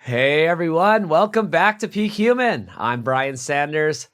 Hey everyone, welcome back to Peak Human. I'm Brian Sanders,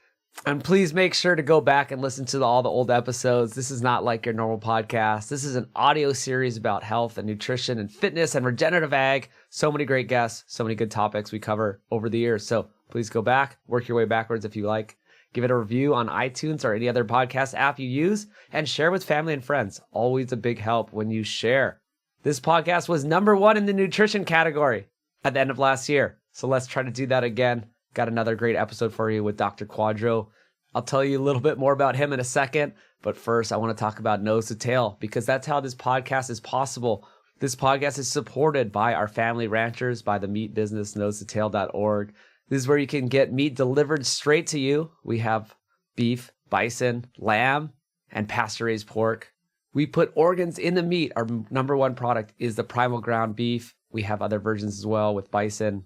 and please make sure to go back and listen to all the old episodes. This is not like your normal podcast. This is an audio series about health and nutrition and fitness and regenerative ag. So many great guests, so many good topics we cover over the years. So please go back, work your way backwards if you like. Give it a review on iTunes or any other podcast app you use, and share with family and friends. Always a big help when you share. This podcast was #1 in the nutrition category at the end of last year. So let's try to do that again. Got another great episode for you with Dr. Kwadwo. I'll tell you a little bit more about him in a second, but first I want to talk about Nose to Tail because that's how this podcast is possible. This podcast is supported by our family ranchers, by the meat business, nosetotale.org. This is where you can get meat delivered straight to you. We have beef, bison, lamb, and pasture-raised pork. We put organs in the meat. Our #1 product is the primal ground beef. We have other versions as well with bison,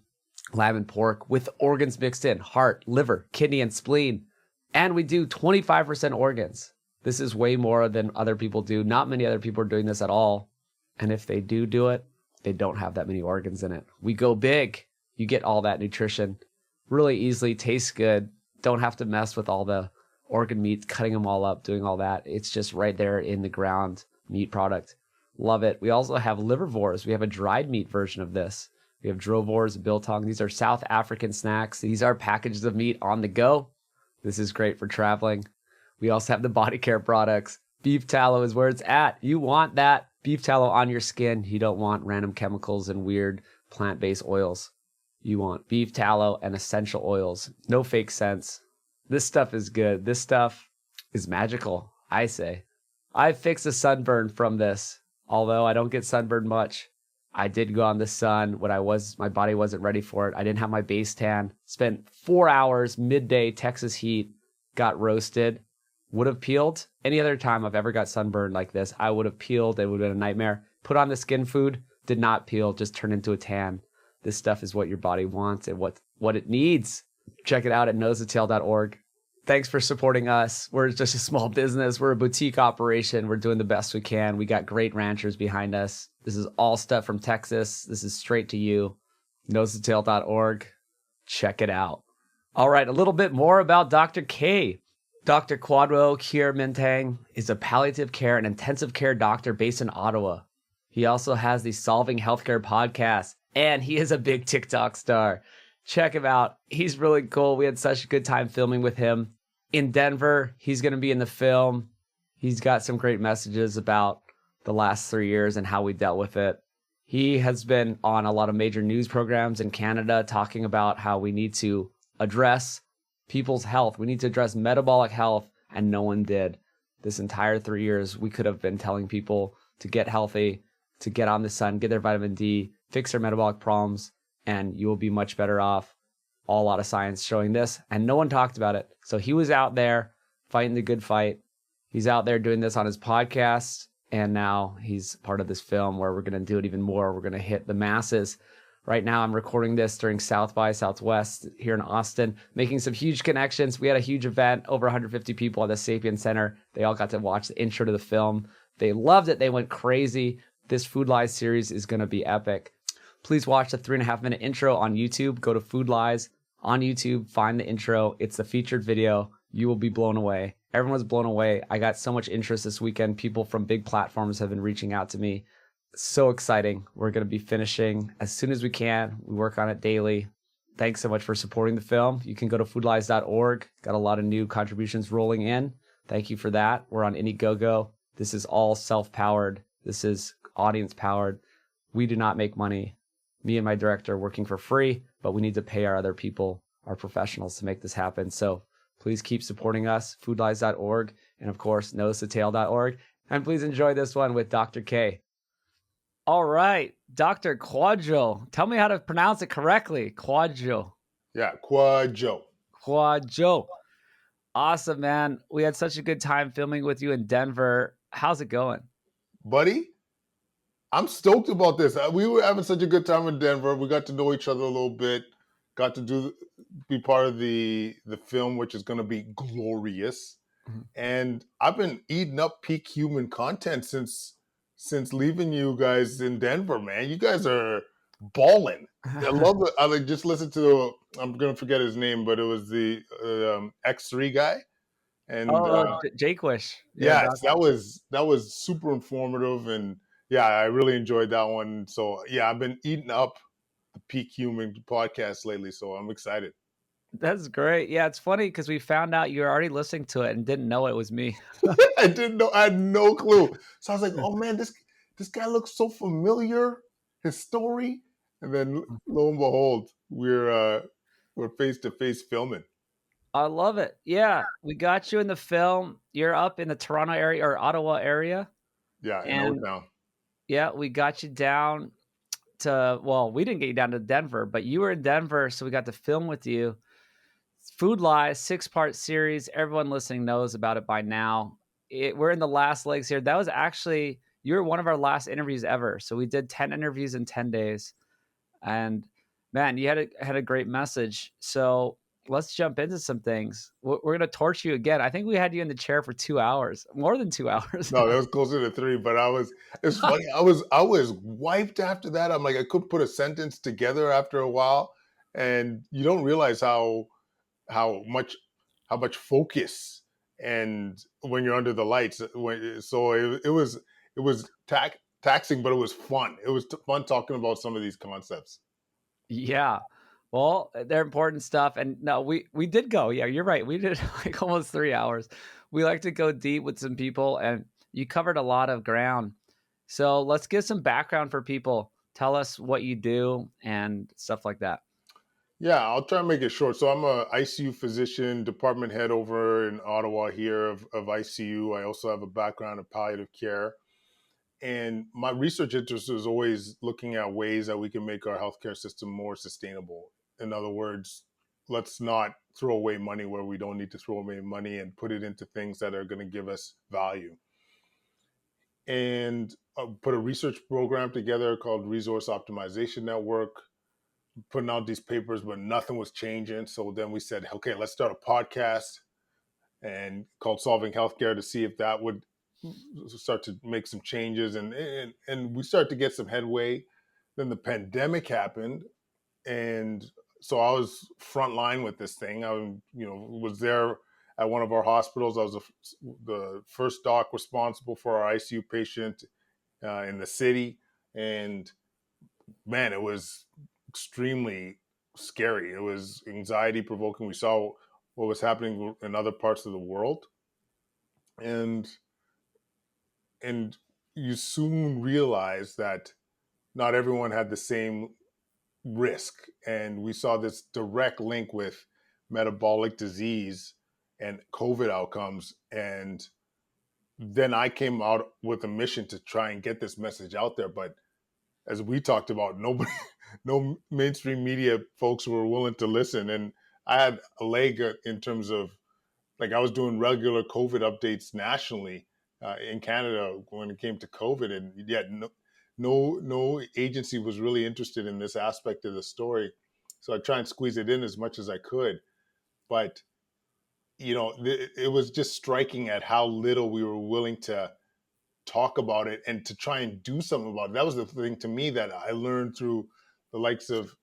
lamb, and pork with organs mixed in, heart, liver, kidney, and spleen. And we do 25% organs. This is way more than other people do. Not many other people are doing this at all. And if they do it, they don't have that many organs in it. We go big. You get all that nutrition really easily, tastes good. Don't have to mess with all the organ meats, cutting them all up, doing all that. It's just right there in the ground meat product. Love it. We also have livervores. We have a dried meat version of this. We have drovores, biltong. These are South African snacks. These are packages of meat on the go. This is great for traveling. We also have the body care products. Beef tallow is where it's at. You want that beef tallow on your skin. You don't want random chemicals and weird plant-based oils. You want beef tallow and essential oils. No fake scents. This stuff is good. This stuff is magical, I say. I fixed a sunburn from this. Although I don't get sunburned much, I did go on the sun when my body wasn't ready for it. I didn't have my base tan. Spent 4 hours, midday, Texas heat, got roasted. Would have peeled. Any other time I've ever got sunburned like this, I would have peeled. It would have been a nightmare. Put on the skin food, did not peel, just turned into a tan. This stuff is what your body wants and what it needs. Check it out at nosetotale.org. Thanks for supporting us. We're just a small business. We're a boutique operation. We're doing the best we can. We got great ranchers behind us. This is all stuff from Texas. This is straight to you. Nosetotale.org. Check it out. All right, a little bit more about Dr. K. Dr. Kwadwo Kyeremanteng is a palliative care and intensive care doctor based in Ottawa. He also has the Solving Healthcare podcast, and he is a big TikTok star. Check him out. He's really cool. We had such a good time filming with him in Denver. He's going to be in the film. He's got some great messages about the last 3 years and how we dealt with it. He has been on a lot of major news programs in Canada talking about how we need to address people's health. We need to address metabolic health, and no one did. This entire 3 years, we could have been telling people to get healthy, to get on the sun, get their vitamin D, fix their metabolic problems, and you will be much better off. A lot of science showing this, and no one talked about it. So he was out there fighting the good fight. He's out there doing this on his podcast, and now he's part of this film where we're going to do it even more. We're going to hit the masses. Right now, I'm recording this during South by Southwest here in Austin, making some huge connections. We had a huge event, over 150 people at the Sapien Center. They all got to watch the intro to the film. They loved it. They went crazy. This Food Lies series is going to be epic. Please watch the 3.5-minute intro on YouTube. Go to Food Lies on YouTube, find the intro. It's the featured video. You will be blown away. Everyone's blown away. I got so much interest this weekend. People from big platforms have been reaching out to me. So exciting. We're going to be finishing as soon as we can. We work on it daily. Thanks so much for supporting the film. You can go to foodlies.org. Got a lot of new contributions rolling in. Thank you for that. We're on Indiegogo. This is all self-powered. This is audience-powered. We do not make money. Me and my director are working for free, but we need to pay our other people, our professionals, to make this happen. So please keep supporting us, foodlies.org, and of course, nosetotale.org. And please enjoy this one with Dr. K. All right, Dr. Kwadwo. Tell me how to pronounce it correctly. Kwadwo. Yeah, Kwadwo. Kwadwo. Awesome, man. We had such a good time filming with you in Denver. How's it going? Buddy, I'm stoked about this. We were having such a good time in Denver. We got to know each other a little bit. Got to be part of the film, which is going to be glorious. Mm-hmm. And I've been eating up peak human content since leaving you guys in Denver, man. You guys are balling. I love it. I like just listened to. I'm gonna forget his name, but it was the X3 guy, and Jake Wish. Yeah, yes, that was super informative, and yeah, I really enjoyed that one. So yeah, I've been eating up the Peak Human podcast lately, so I'm excited. that's great. Yeah, it's funny because we found out you were already listening to it and didn't know it was me. I didn't know. I had no clue. So I was like, "Oh man, this guy looks so familiar. His story." And then lo and behold, we're face to face filming. I love it. Yeah, we got you in the film. You're up in the Toronto area or Ottawa area, Yeah, in O and Town. yeah, we got you down to well, we didn't get you down to Denver, but you were in Denver, so we got to film with you. Food Lies, 6-part series. Everyone listening knows about it by now. We're in the last legs here. That was actually you were one of our last interviews ever. So we did 10 interviews in 10 days. And man, you had a great message. So let's jump into some things. We're gonna torch you again. I think we had you in the chair for 2 hours, more than 2 hours. No, that was closer to three, but it's funny. I was wiped after that. I'm like, I couldn't put a sentence together after a while. And you don't realize how much how much focus and when you're under the lights so it was taxing, but it was fun. It was fun talking about some of these concepts. Yeah. Well, they're important stuff. And no, we did go. Yeah, you're right. We did like almost 3 hours. We like to go deep with some people, and you covered a lot of ground. So let's give some background for people. Tell us what you do and stuff like that. Yeah, I'll try and make it short. So I'm a ICU physician, department head over in Ottawa here of ICU. I also have a background in palliative care. And my research interest is always looking at ways that we can make our healthcare system more sustainable. In other words, let's not throw away money where we don't need to throw away money and put it into things that are going to give us value. And put a research program together called Resource Optimization Network, putting out these papers, but nothing was changing. So then we said, okay, let's start a podcast and called Solving Healthcare to see if that would start to make some changes, and we started to get some headway. Then the pandemic happened, and so I was front line with this thing. Was there at one of our hospitals. I was the first doc responsible for our ICU patient in the city, and man, it was extremely scary. It was anxiety provoking. We saw what was happening in other parts of the world, and and you soon realize that not everyone had the same risk. And we saw this direct link with metabolic disease and COVID outcomes. And then I came out with a mission to try and get this message out there. But as we talked about, nobody, no mainstream media folks were willing to listen. And I had a leg in terms of like I was doing regular COVID updates nationally in Canada when it came to COVID, and yet no agency was really interested in this aspect of the story. So I try and squeeze it in as much as I could, but it was just striking at how little we were willing to talk about it and to try and do something about it. That was the thing to me that I learned through the likes of,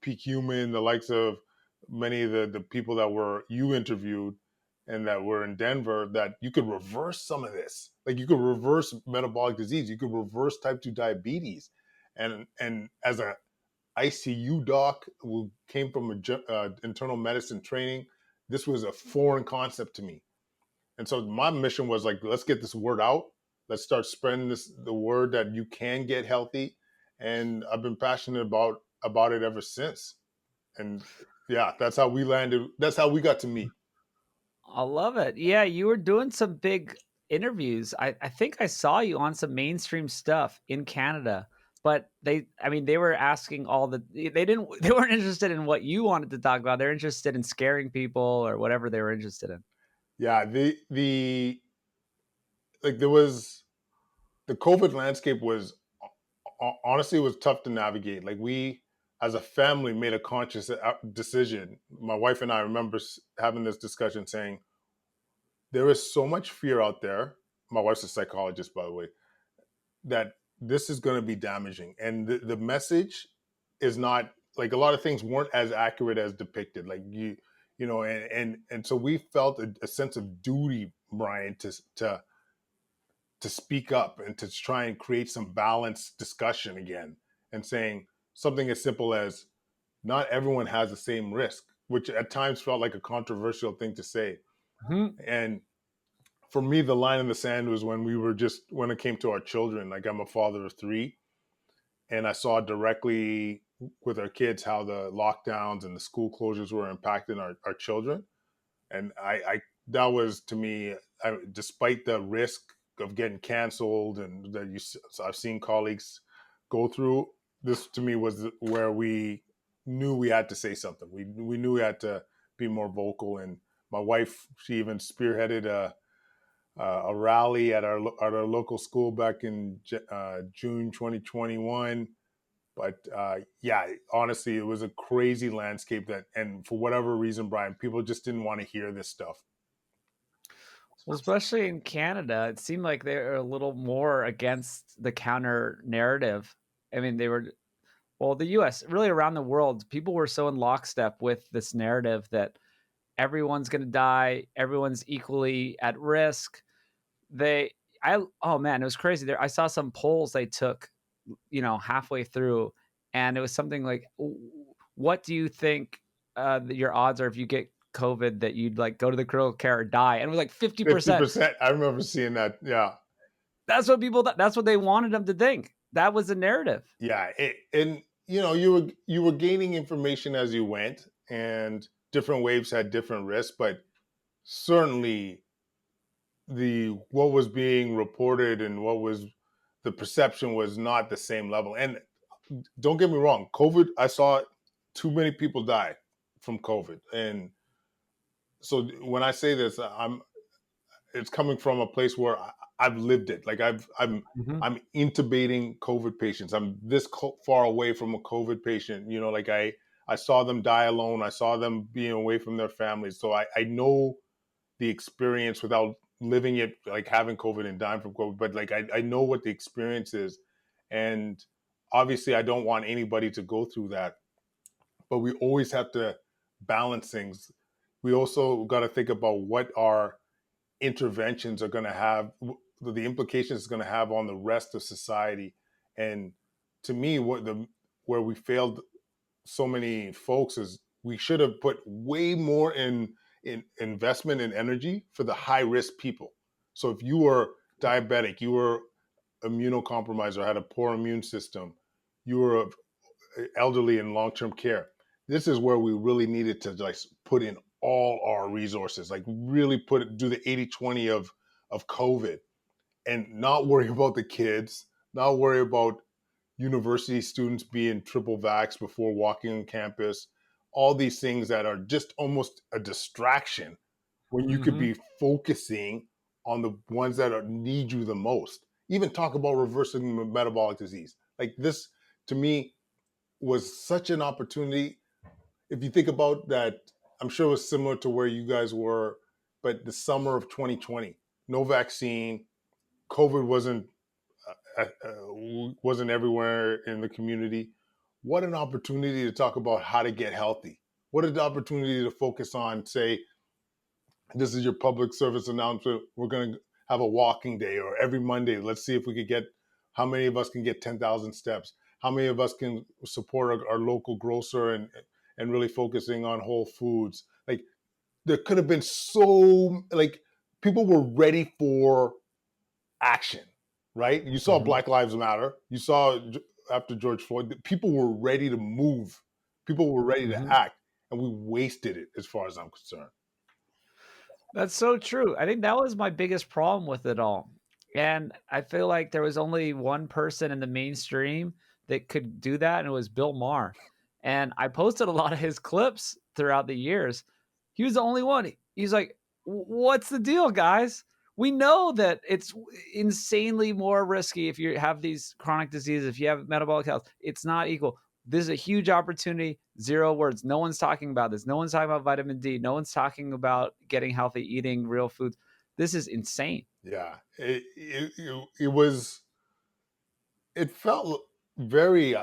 Peak Human, the likes of many of the people that were you interviewed and that were in Denver, that you could reverse some of this. Like you could reverse metabolic disease, you could reverse type 2 diabetes. And as a ICU doc who came from internal medicine training, this was a foreign concept to me. And so my mission was like, let's get this word out. Let's start spreading the word that you can get healthy. And I've been passionate about it ever since. And yeah, that's how we landed. That's how we got to meet. I love it. Yeah, you were doing some big interviews. I think I saw you on some mainstream stuff in Canada, but they were asking they weren't interested in what you wanted to talk about. They're interested in scaring people or whatever they were interested in. Yeah, the like there was the COVID landscape was honestly, it was tough to navigate. Like we as a family made a conscious decision. My wife and I remember having this discussion saying there is so much fear out there. My wife's a psychologist, by the way, that this is going to be damaging. And the message is not like a lot of things weren't as accurate as depicted. Like you know, and so we felt a sense of duty, Brian, to speak up and to try and create some balanced discussion again, and saying something as simple as not everyone has the same risk, which at times felt like a controversial thing to say. Mhm. And for me, the line in the sand was when it came to our children. Like, I'm a father of three, and I saw directly with our kids how the lockdowns and the school closures were impacting our children. And I that was to me, despite the risk of getting canceled and that I've seen colleagues go through, this to me was where we knew we had to say something. We knew we had to be more vocal. And my wife, she even spearheaded a rally at our local school back in June 2021. But yeah, honestly, it was a crazy landscape and for whatever reason, Brian, people just didn't want to hear this stuff. Well, especially in Canada, it seemed like they were a little more against the counter narrative. I mean, they were, well, the US, really around the world, people were so in lockstep with this narrative that everyone's going to die, everyone's equally at risk. Oh man, it was crazy. There, I saw some polls they took, halfway through, and it was something like, what do you think your odds are if you get COVID that you'd like go to the critical care or die? And it was like 50%. 50%. I remember seeing that. Yeah. That's what people thought. That's what they wanted them to think. That was the narrative. Yeah. And you were gaining information as you went, and different waves had different risks, but certainly the what was being reported and what was the perception was not the same level. And don't get me wrong, COVID, I saw too many people die from COVID. And so when I say this, it's coming from a place where I've lived it. Like Mhm. I'm intubating COVID patients. I'm this far away from a COVID patient. You know, like I saw them die alone. I saw them being away from their families. So I know the experience without living it, like having COVID and dying from COVID. But like I know what the experience is, and obviously I don't want anybody to go through that. But we always have to balance things. We also got to think about what our interventions are going to have, the implications it's going to have on the rest of society. And to me, where we failed so many folks is we should have put way more in investment and energy for the high risk people. So if you were diabetic, you were immunocompromised or had a poor immune system, you were elderly in long-term care, this is where we really needed to like put in all our resources, like really do the 80-20 of COVID, and not worry about the kids, not worry about university students being triple vaxxed before walking on campus, all these things that are just almost a distraction when you could Mhm. be focusing on the ones that need you the most. Even talk about reversing metabolic disease. Like this, to me, was such an opportunity. If you think about that, I'm sure it was similar to where you guys were, but the summer of 2020, no vaccine, COVID wasn't everywhere in the community. What an opportunity to talk about how to get healthy. What an opportunity to focus on, say, this is your public service announcement. We're going to have a walking day, or every Monday, let's see if we could get, how many of us can get 10,000 steps? How many of us can support our local grocer and really focusing on whole foods? Like, there could have been so, like, people were ready for action, right? You saw Mhm. Black Lives Matter. You saw after George Floyd, people were ready to move. People were ready to Mhm. act, and we wasted it, as far as I'm concerned. That's so true. I think that was my biggest problem with it all. And I feel like there was only one person in the mainstream that could do that, and it was Bill Maher. And I posted a lot of his clips throughout the years. He was the only one. He's like, what's the deal, guys? We know that it's insanely more risky if you have these chronic diseases, if you have metabolic health. It's not equal. This is a huge opportunity. Zero words. No one's talking about this. No one's talking about vitamin D. No one's talking about getting healthy, eating real foods. This is insane. Yeah, it was. It felt very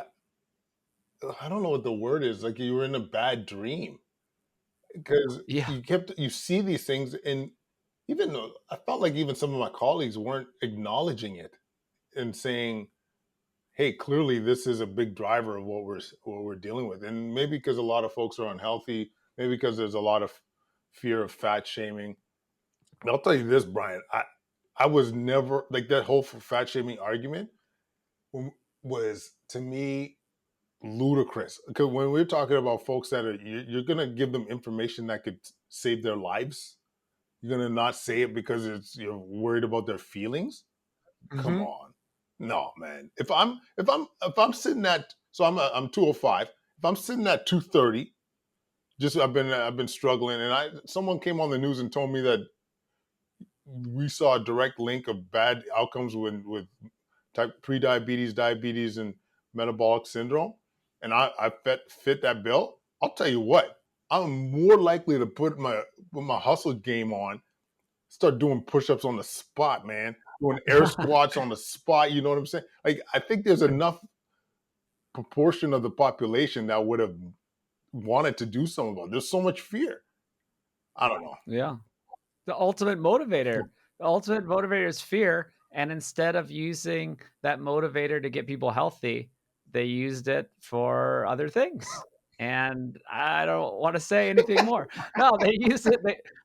I don't know what the word is. Like you were in a bad dream because Yeah. you see these things, and even though I felt like even some of my colleagues weren't acknowledging it and saying, "Hey, clearly this is a big driver of what we're dealing with." And maybe because a lot of folks are unhealthy, maybe because there's a lot of fear of fat shaming. And I'll tell you this, Brian. I was never like that whole fat shaming argument was to me ludicrous. Because when we're talking about folks that are, you're going to give them information that could save their lives. You're going to not say it because you're worried about their feelings. Come Hmm. on, no, man. If I'm sitting at, so I'm 205. If I'm sitting at 230, just I've been struggling, and someone came on the news and told me that we saw a direct link of bad outcomes with type pre-diabetes, diabetes, and metabolic syndrome, and I fit that bill. I'll tell you what, I'm more likely to put my hustle game on, start doing push-ups on the spot, man, doing air squats on the spot. You know what I'm saying? Like I think there's enough proportion of the population that would have wanted to do something about it. There's so much fear. I don't know. Yeah. The ultimate motivator. The ultimate motivator is fear. And instead of using that motivator to get people healthy, they used it for other things. And I don't want to say anything more. No, they used it.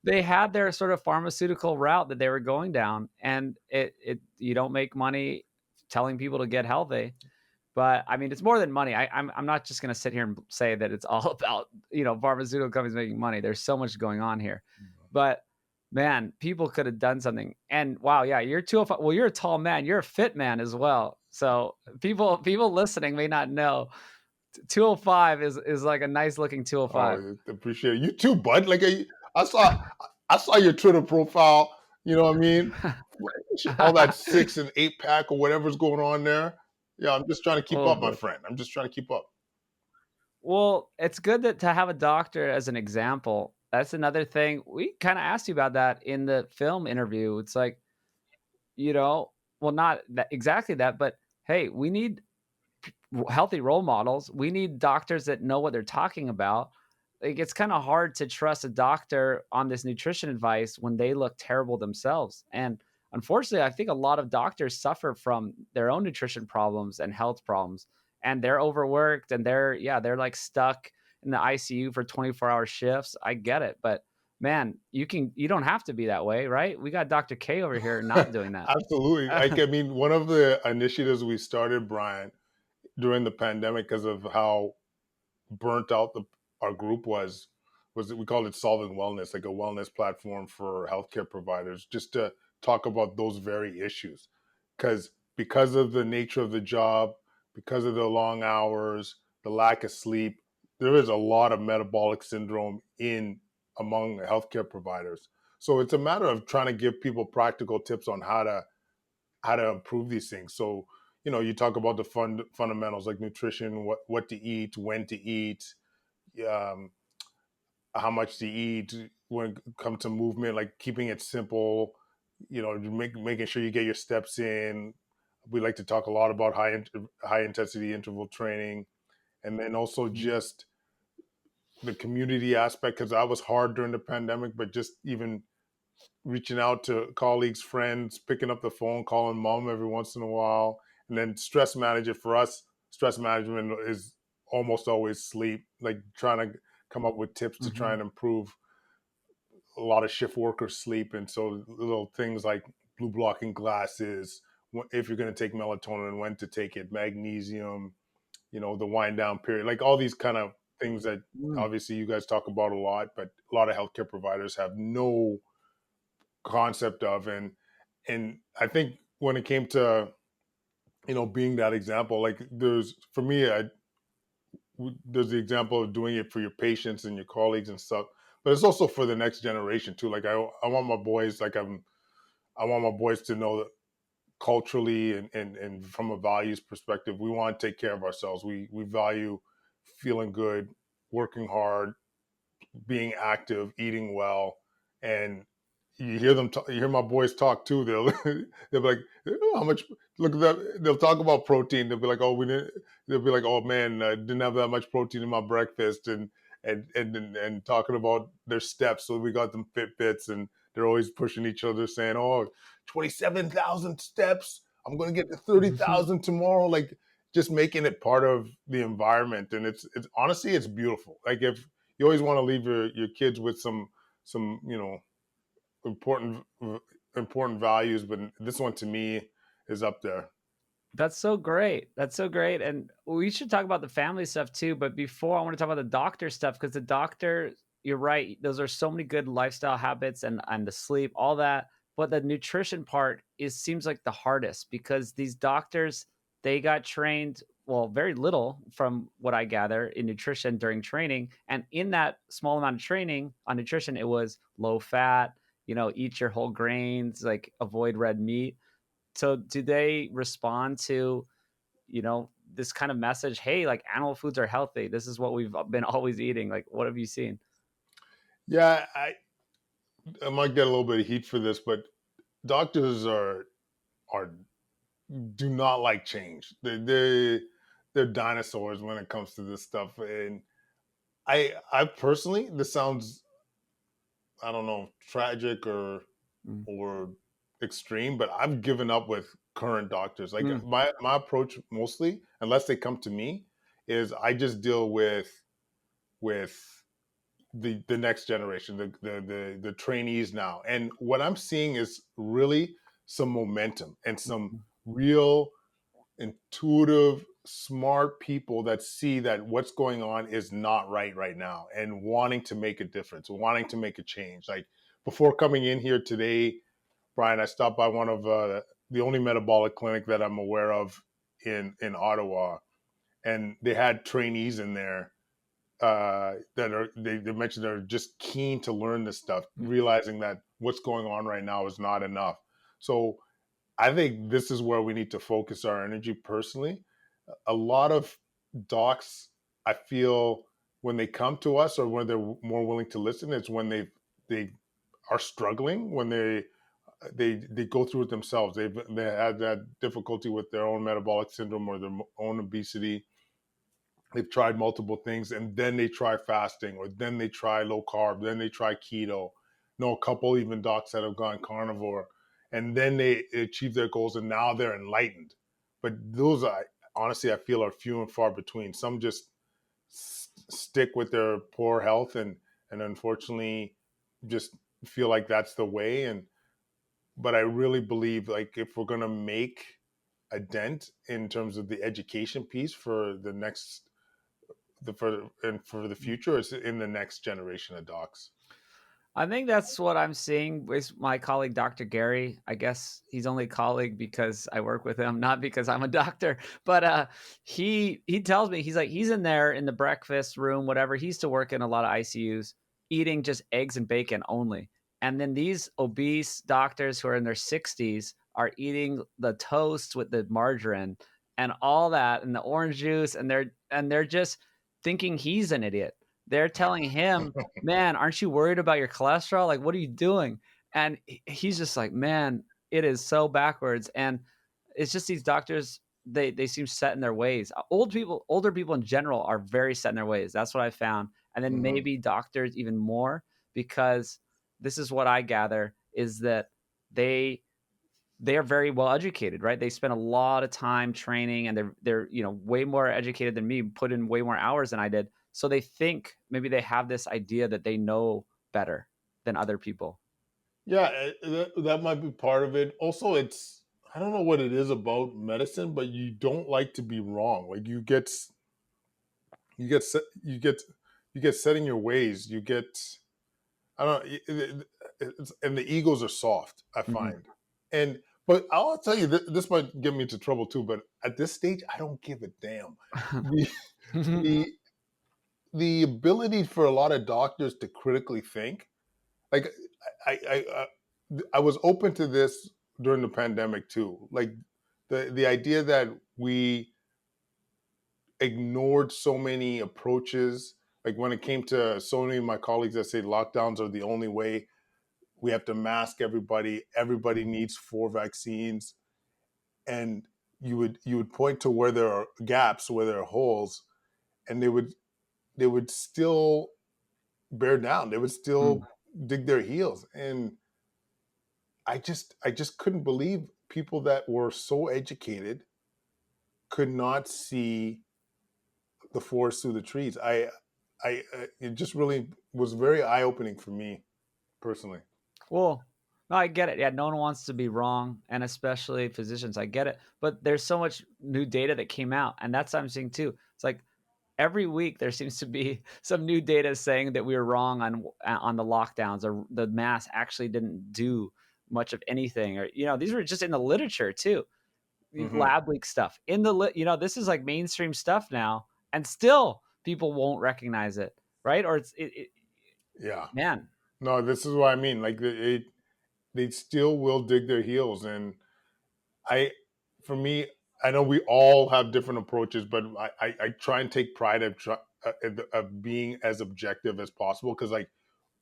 They had their sort of pharmaceutical route that they were going down, and it you don't make money telling people to get healthy. But I mean, it's more than money. I'm not just going to sit here and say that it's all about pharmaceutical companies making money. There's so much going on here, but man, people could have done something. And wow, yeah, you're 205. Well, you're a tall man. You're a fit man as well. So people listening may not know 205 is like a nice looking 205. Oh, appreciate it. You too, bud. Like I saw your Twitter profile. You know what I mean? All that 6 and 8 pack or whatever's going on there. Yeah, I'm just trying to keep Oh up, my boy. friend. I'm just trying to keep up. Well, it's good that to have a doctor as an example. That's another thing. We kind of asked you about that in the film interview. It's like, you know, well, not that exactly that, but hey, we need healthy role models. We need doctors that know what they're talking about. Like, it's kind of hard to trust a doctor on this nutrition advice when they look terrible themselves. And unfortunately, I think a lot of doctors suffer from their own nutrition problems and health problems, and they're overworked and they're like stuck in the ICU for 24-hour shifts. I get it, but man, you don't have to be that way, right? We got Dr. K over here not doing that. Absolutely. Like I mean, one of the initiatives we started, Brian, during the pandemic, because of how burnt out our group was that we called it Solving Wellness, like a wellness platform for healthcare providers, just to talk about those very issues. Because of the nature of the job, because of the long hours, the lack of sleep, there is a lot of metabolic syndrome in among the healthcare providers. So it's a matter of trying to give people practical tips on how to improve these things. So, you talk about the fundamentals like nutrition, what to eat, when to eat, um, how much to eat, when it comes to movement, like keeping it simple, making sure you get your steps in. We like to talk a lot about high intensity interval training, and then also Mhm. just the community aspect, because I was hard during the pandemic, but just even reaching out to colleagues, friends, picking up the phone, calling mom every once in a while, and then stress manage it. For us, stress management is almost always sleep, like trying to come up with tips to try Mhm. and improve a lot of shift workers sleep. And so little things like blue blocking glasses, if you're going to take melatonin, when to take it, magnesium, the wind down period, like all these kind of things that Mm. obviously you guys talk about a lot, but a lot of healthcare providers have no concept of. And I think when it came to being that example, like there's for me, there's the example of doing it for your patients and your colleagues and stuff, but it's also for the next generation too. Like I want my boys, I want my boys to know that culturally and from a values perspective, we want to take care of ourselves. We value feeling good, working hard, being active, eating well, and you hear them talk, you hear my boys talk too. They'll be like, "Oh, how much, look at that." They'll talk about protein. They'll be like, "Oh, we didn't." They'll be like, "Oh man, I didn't have that much protein in my breakfast," and talking about their steps. So we got them Fitbits, and they're always pushing each other, saying, "Oh, 27,000 steps. I'm going to get to 30,000 tomorrow." Like, just making it part of the environment, and it's honestly, it's beautiful. Like, if you always want to leave your kids with some important important values, but this one to me is up there. That's so great. That's so great. And we should talk about the family stuff too. But before, I want to talk about the doctor stuff because the doctor, you're right. Those are so many good lifestyle habits and the sleep, all that. But the nutrition part is seems like the hardest because these doctors, they got trained, well, very little from what I gather in nutrition during training. And in that small amount of training on nutrition, it was low fat, eat your whole grains, like avoid red meat. So do they respond to, this kind of message? Hey, like animal foods are healthy. This is what we've been always eating. Like, what have you seen? Yeah, I might get a little bit of heat for this, but doctors are do not like change. They're dinosaurs when it comes to this stuff. And I personally, this sounds, I don't know, tragic Mm, or extreme, but I've given up with current doctors. Like, mm, my approach mostly, unless they come to me, is I just deal with the next generation, the trainees now. And what I'm seeing is really some momentum and some mm, real intuitive, smart people that see that what's going on is not right now and wanting to make a difference, wanting to make a change. Like, before coming in here today, Brian, I stopped by one of the only metabolic clinic that I'm aware of in Ottawa, and they had trainees in there that they mentioned they're just keen to learn this stuff, mm. realizing that what's going on right now is not enough. So I think this is where we need to focus our energy personally. A lot of docs, I feel, when they come to us or when they're more willing to listen, it's when they are struggling, when they go through it themselves. They had that difficulty with their own metabolic syndrome or their own obesity. They've tried multiple things, and then they try fasting, or then they try low carb, then they try keto. Know a couple even docs that have gone carnivore, and then they achieve their goals, and now they're enlightened. But those, I honestly, I feel, are few and far between. Some just stick with their poor health, and unfortunately just feel like that's the way. And but I really believe, like, if we're gonna make a dent in terms of the education piece for the next for the future, is in the next generation of docs. I think that's what I'm seeing with my colleague, Dr. Gary. I guess he's only a colleague because I work with him, not because I'm a doctor. But he tells me, he's like, he's in there in the breakfast room, whatever. He used to work in a lot of ICUs, eating just eggs and bacon only. And then these obese doctors who are in their 60s are eating the toast with the margarine and all that and the orange juice, and they're just thinking he's an idiot. They're telling him, man, aren't you worried about your cholesterol? Like, what are you doing? And he's just like, man, it is so backwards. And it's just these doctors, they seem set in their ways. Older people in general are very set in their ways. That's what I found. And then Hmm. maybe doctors even more, because this is what I gather is that they they are very well educated, right? They spend a lot of time training, and they're way more educated than me, put in way more hours than I did. So they think maybe they have this idea that they know better than other people. Yeah, that might be part of it. Also, it's, I don't know what it is about medicine, but you don't like to be wrong. Like, you get set in your ways. You get, I don't and the egos are soft, I Mhm. find. And but I'll tell you, this might get me into trouble too. But at this stage, I don't give a damn. The the the ability for a lot of doctors to critically think, like, I was open to this during the pandemic too. Like, the idea that we ignored so many approaches. Like, when it came to so many of my colleagues that say lockdowns are the only way, We have to mask everybody. Everybody needs 4 vaccines. And you would point to where there are gaps, where there are holes, and they would still bear down. They would Mm. still dig their heels. And I just couldn't believe people that were so educated could not see the forest through the trees. It just really was very eye opening for me personally. Well, no, I get it. Yeah, no one wants to be wrong, and especially physicians. I get it. But there's so much new data that came out, and that's what I'm seeing too. It's like every week there seems to be some new data saying that we were wrong on the lockdowns, or the mask actually didn't do much of anything, or these were just in the literature too. Hmm. Lab leak stuff in this is like mainstream stuff now, and still people won't recognize it, right? Or Yeah. man. No, this is what I mean. Like they still will dig their heels, and I, for me, I know we all have different approaches, but I try and take pride of being as objective as possible, because like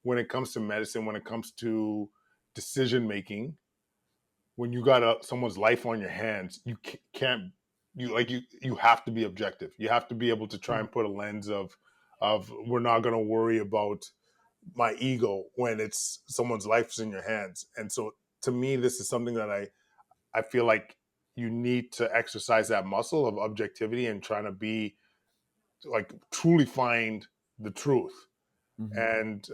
when it comes to medicine, when it comes to decision making, when you got someone's life on your hands, you can't you have to be objective. You have to be able to try and put a lens of we're not going to worry about my ego when it's someone's life's in your hands. And so to me, this is something that I feel like you need to exercise that muscle of objectivity and trying to be like truly find the truth. Mhm. And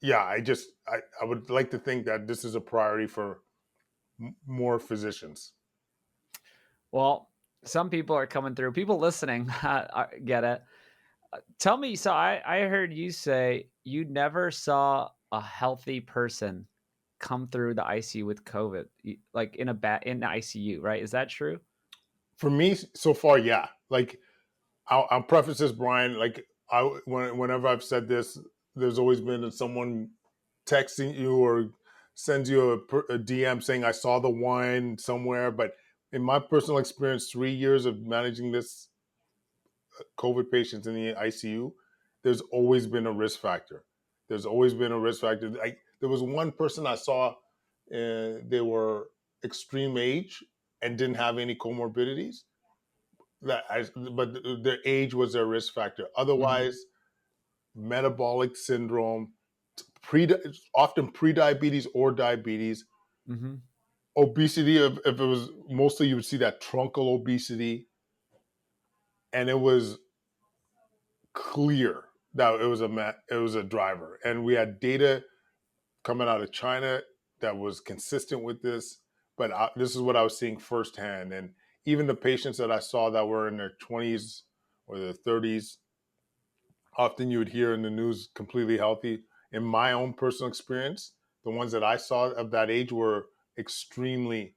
yeah, I would like to think that this is a priority for more physicians. Well, some people are coming through. People listening get it. Tell me, so I heard you say you never saw a healthy person come through the ICU with COVID, like in the ICU, right? Is that true? For me, so far, yeah. Like I'll preface this, Brian. Like whenever I've said this, there's always been someone texting you or sends you a DM saying I saw the wine somewhere. But in my personal experience, 3 years of managing this COVID patients in the ICU, there's always been a risk factor. There's always been a risk factor. There was one person I saw, they were extreme age and didn't have any comorbidities. But their age was their risk factor. Mhm. Otherwise, metabolic syndrome, pre, often pre-diabetes or diabetes, Mhm. obesity. If it was mostly, you would see that truncal obesity, and it was clear that it was a driver. And we had data coming out of China that was consistent with this. But this is what I was seeing firsthand. And even the patients that I saw that were in their 20s or their 30s, often you would hear in the news completely healthy. In my own personal experience, the ones that I saw of that age were extremely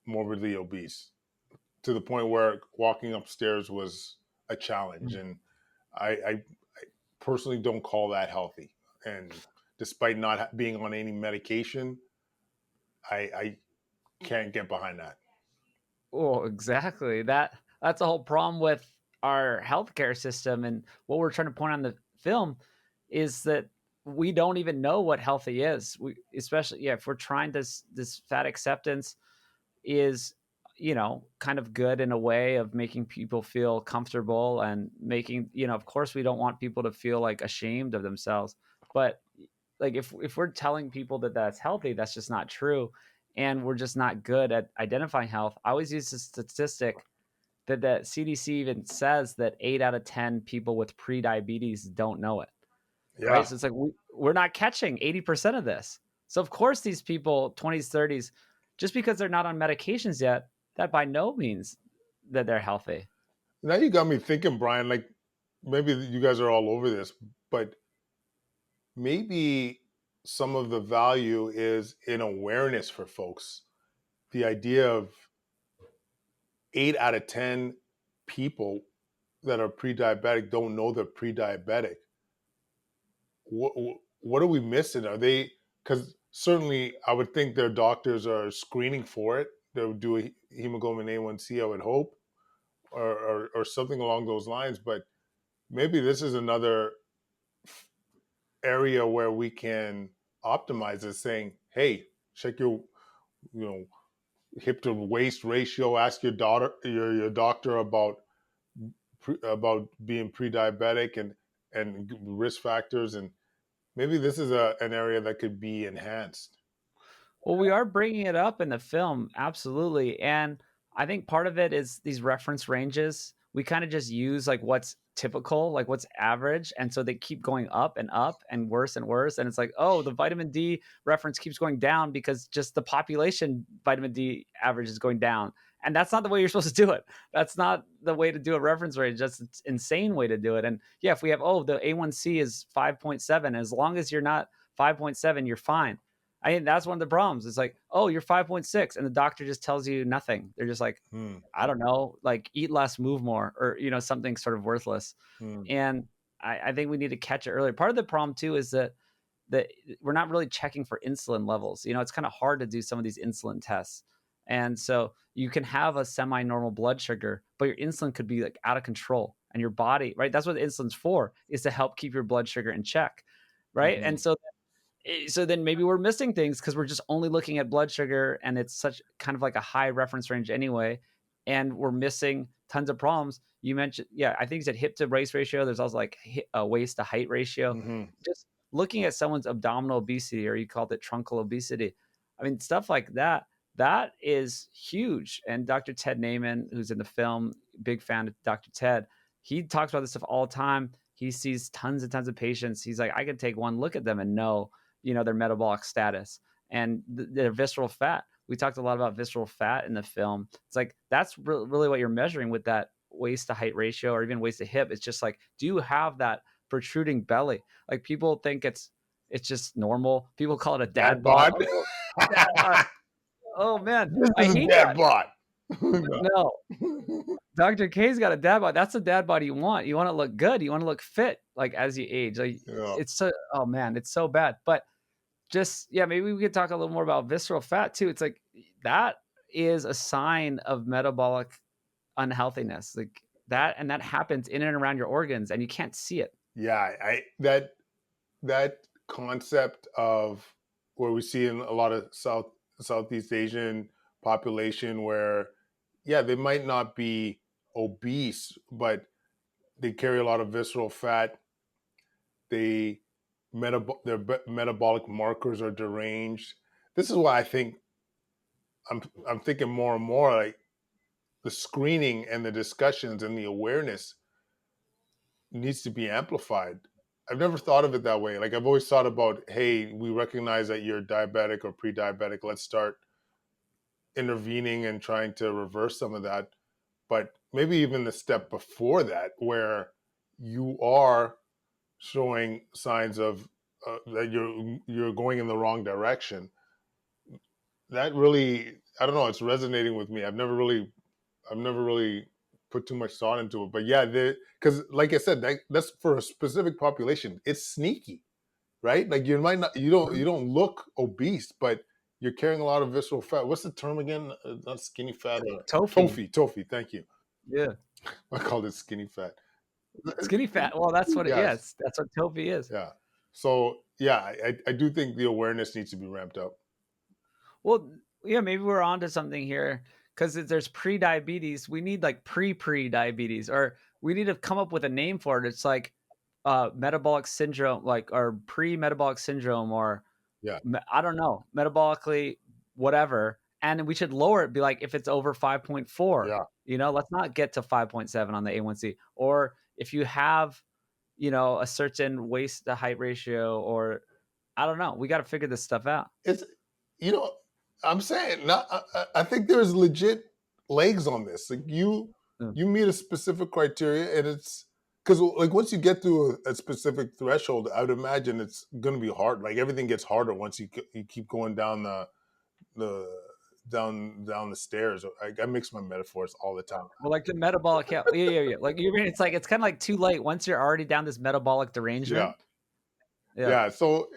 morbidly obese, to the point where walking upstairs was a challenge. Mm. And I personally don't call that healthy. And despite not being on any medication, I can't get behind that. Oh, exactly. That's a whole problem with our healthcare system, and what we're trying to point on the film is that we don't even know what healthy is. We, especially, yeah, if we're trying this fat acceptance is, kind of good in a way of making people feel comfortable, and making, of course we don't want people to feel like ashamed of themselves, but like if we're telling people that that's healthy, that's just not true, and we're just not good at identifying health. I always use the statistic that the CDC even says that 8 out of 10 people with pre-diabetes don't know it, right? Yeah. So it's like we're not catching 80% of this. So of course these people 20s 30s, just because they're not on medications yet, that by no means that they're healthy. Now you got me thinking, Brian, like maybe you guys are all over this, but maybe some of the value is in awareness for folks. The idea of 8 out of 10 people that are pre-diabetic don't know they're pre-diabetic. What what are we missing? Are they, because certainly I would think their doctors are screening for it. They would do a hemoglobin A1C, I would hope, or something along those lines. But maybe this is another area where we can optimize is saying, hey, check your, you know, hip to waist ratio. Ask your doctor about being pre-diabetic and risk factors, and maybe this is an area that could be enhanced. Well, we are bringing it up in the film, absolutely. And I think part of it is these reference ranges. We kind of just use like what's typical, like what's average. And so they keep going up and worse and worse. And it's like, oh, the vitamin D reference keeps going down because just the population vitamin D average is going down. And that's not the way you're supposed to do it. That's not the way to do a reference range. That's an insane way to do it. And yeah, if we have, oh, the A1C is 5.7, as long as you're not 5.7, you're fine. I think that's one of the problems. It's like, oh, you're 5.6, and the doctor just tells you nothing. They're just like, I don't know, like eat less, move more, or something sort of worthless. And I think we need to catch it earlier. Part of the problem too is that we're not really checking for insulin levels. It's kind of hard to do some of these insulin tests. And so you can have a semi-normal blood sugar, but your insulin could be like out of control. And your body, right? That's what insulin's for, is to help keep your blood sugar in check. Right. And so then maybe we're missing things because we're just only looking at blood sugar, and it's such kind of like a high reference range anyway. And we're missing tons of problems. You mentioned, yeah, I think you said hip to waist ratio. There's also like waist to height ratio. Just looking at someone's abdominal obesity, or you called it truncal obesity. I mean, stuff like that, that is huge. And Dr. Ted Naiman, who's in the film, big fan of Dr. Ted, he talks about this stuff all the time. He sees tons and tons of patients. He's like, I can take one look at them and know, their metabolic status and their visceral fat. We talked a lot about visceral fat in the film. It's like, that's really what you're measuring with that waist to height ratio, or even waist to hip. It's just like, do you have that protruding belly? Like, people think it's just normal. People call it a dad bod. Oh, dad bod. Oh man, This I is a hate dad that. bod. No, Dr. K's got a dad bod. That's the dad bod you want. You want to look good. You want to look fit, like as you age. Like, Yeah. it's so, oh man, it's so bad. But just, yeah, maybe we could talk a little more about visceral fat too. It's like, that is a sign of metabolic unhealthiness, like that, and that happens in and around your organs, and you can't see it. Yeah, that concept of where we see in a lot of Southeast Asian population where, yeah, they might not be obese, but they carry a lot of visceral fat. They their metabolic markers are deranged. This is why I think I'm thinking more and more like the screening and the discussions and the awareness needs to be amplified. I've never thought of it that way. Like, I've always thought about, hey, we recognize that you're diabetic or pre-diabetic. Let's start intervening and trying to reverse some of that. But maybe even the step before that, where you are showing signs of that you're going in the wrong direction. That really, I don't know, it's resonating with me. I've never really put too much thought into it. But yeah, because like I said, that's for a specific population. It's sneaky, right? Like, you might not, you don't look obese, but you're carrying a lot of visceral fat. What's the term again? Not skinny fat. Tofu. Tofu. Thank you. Yeah. I called it skinny fat. Skinny fat. Well, that's what it Yes. is. That's what tofu is. Yeah. So yeah, I do think the awareness needs to be ramped up. Well, yeah, maybe we're onto something here, because there's pre-diabetes. We need like pre-diabetes, or we need to come up with a name for it. It's like metabolic syndrome, like, or pre-metabolic syndrome, or Yeah. I don't know, metabolically whatever. And we should lower it, be like, if it's over 5.4, Yeah. let's not get to 5.7 on the A1C. Or if you have, a certain waist to height ratio, or I don't know, we got to figure this stuff out. It's, you know, I'm saying, not, I think there's legit legs on this. Like, you meet a specific criteria, and it's because, like, once you get to a specific threshold, I would imagine it's going to be hard. Like, everything gets harder once you keep going down the down the stairs. I mix my metaphors all the time. Well, like the metabolic, yeah. Like, you mean, it's kind of like too late once you're already down this metabolic derangement. Yeah. So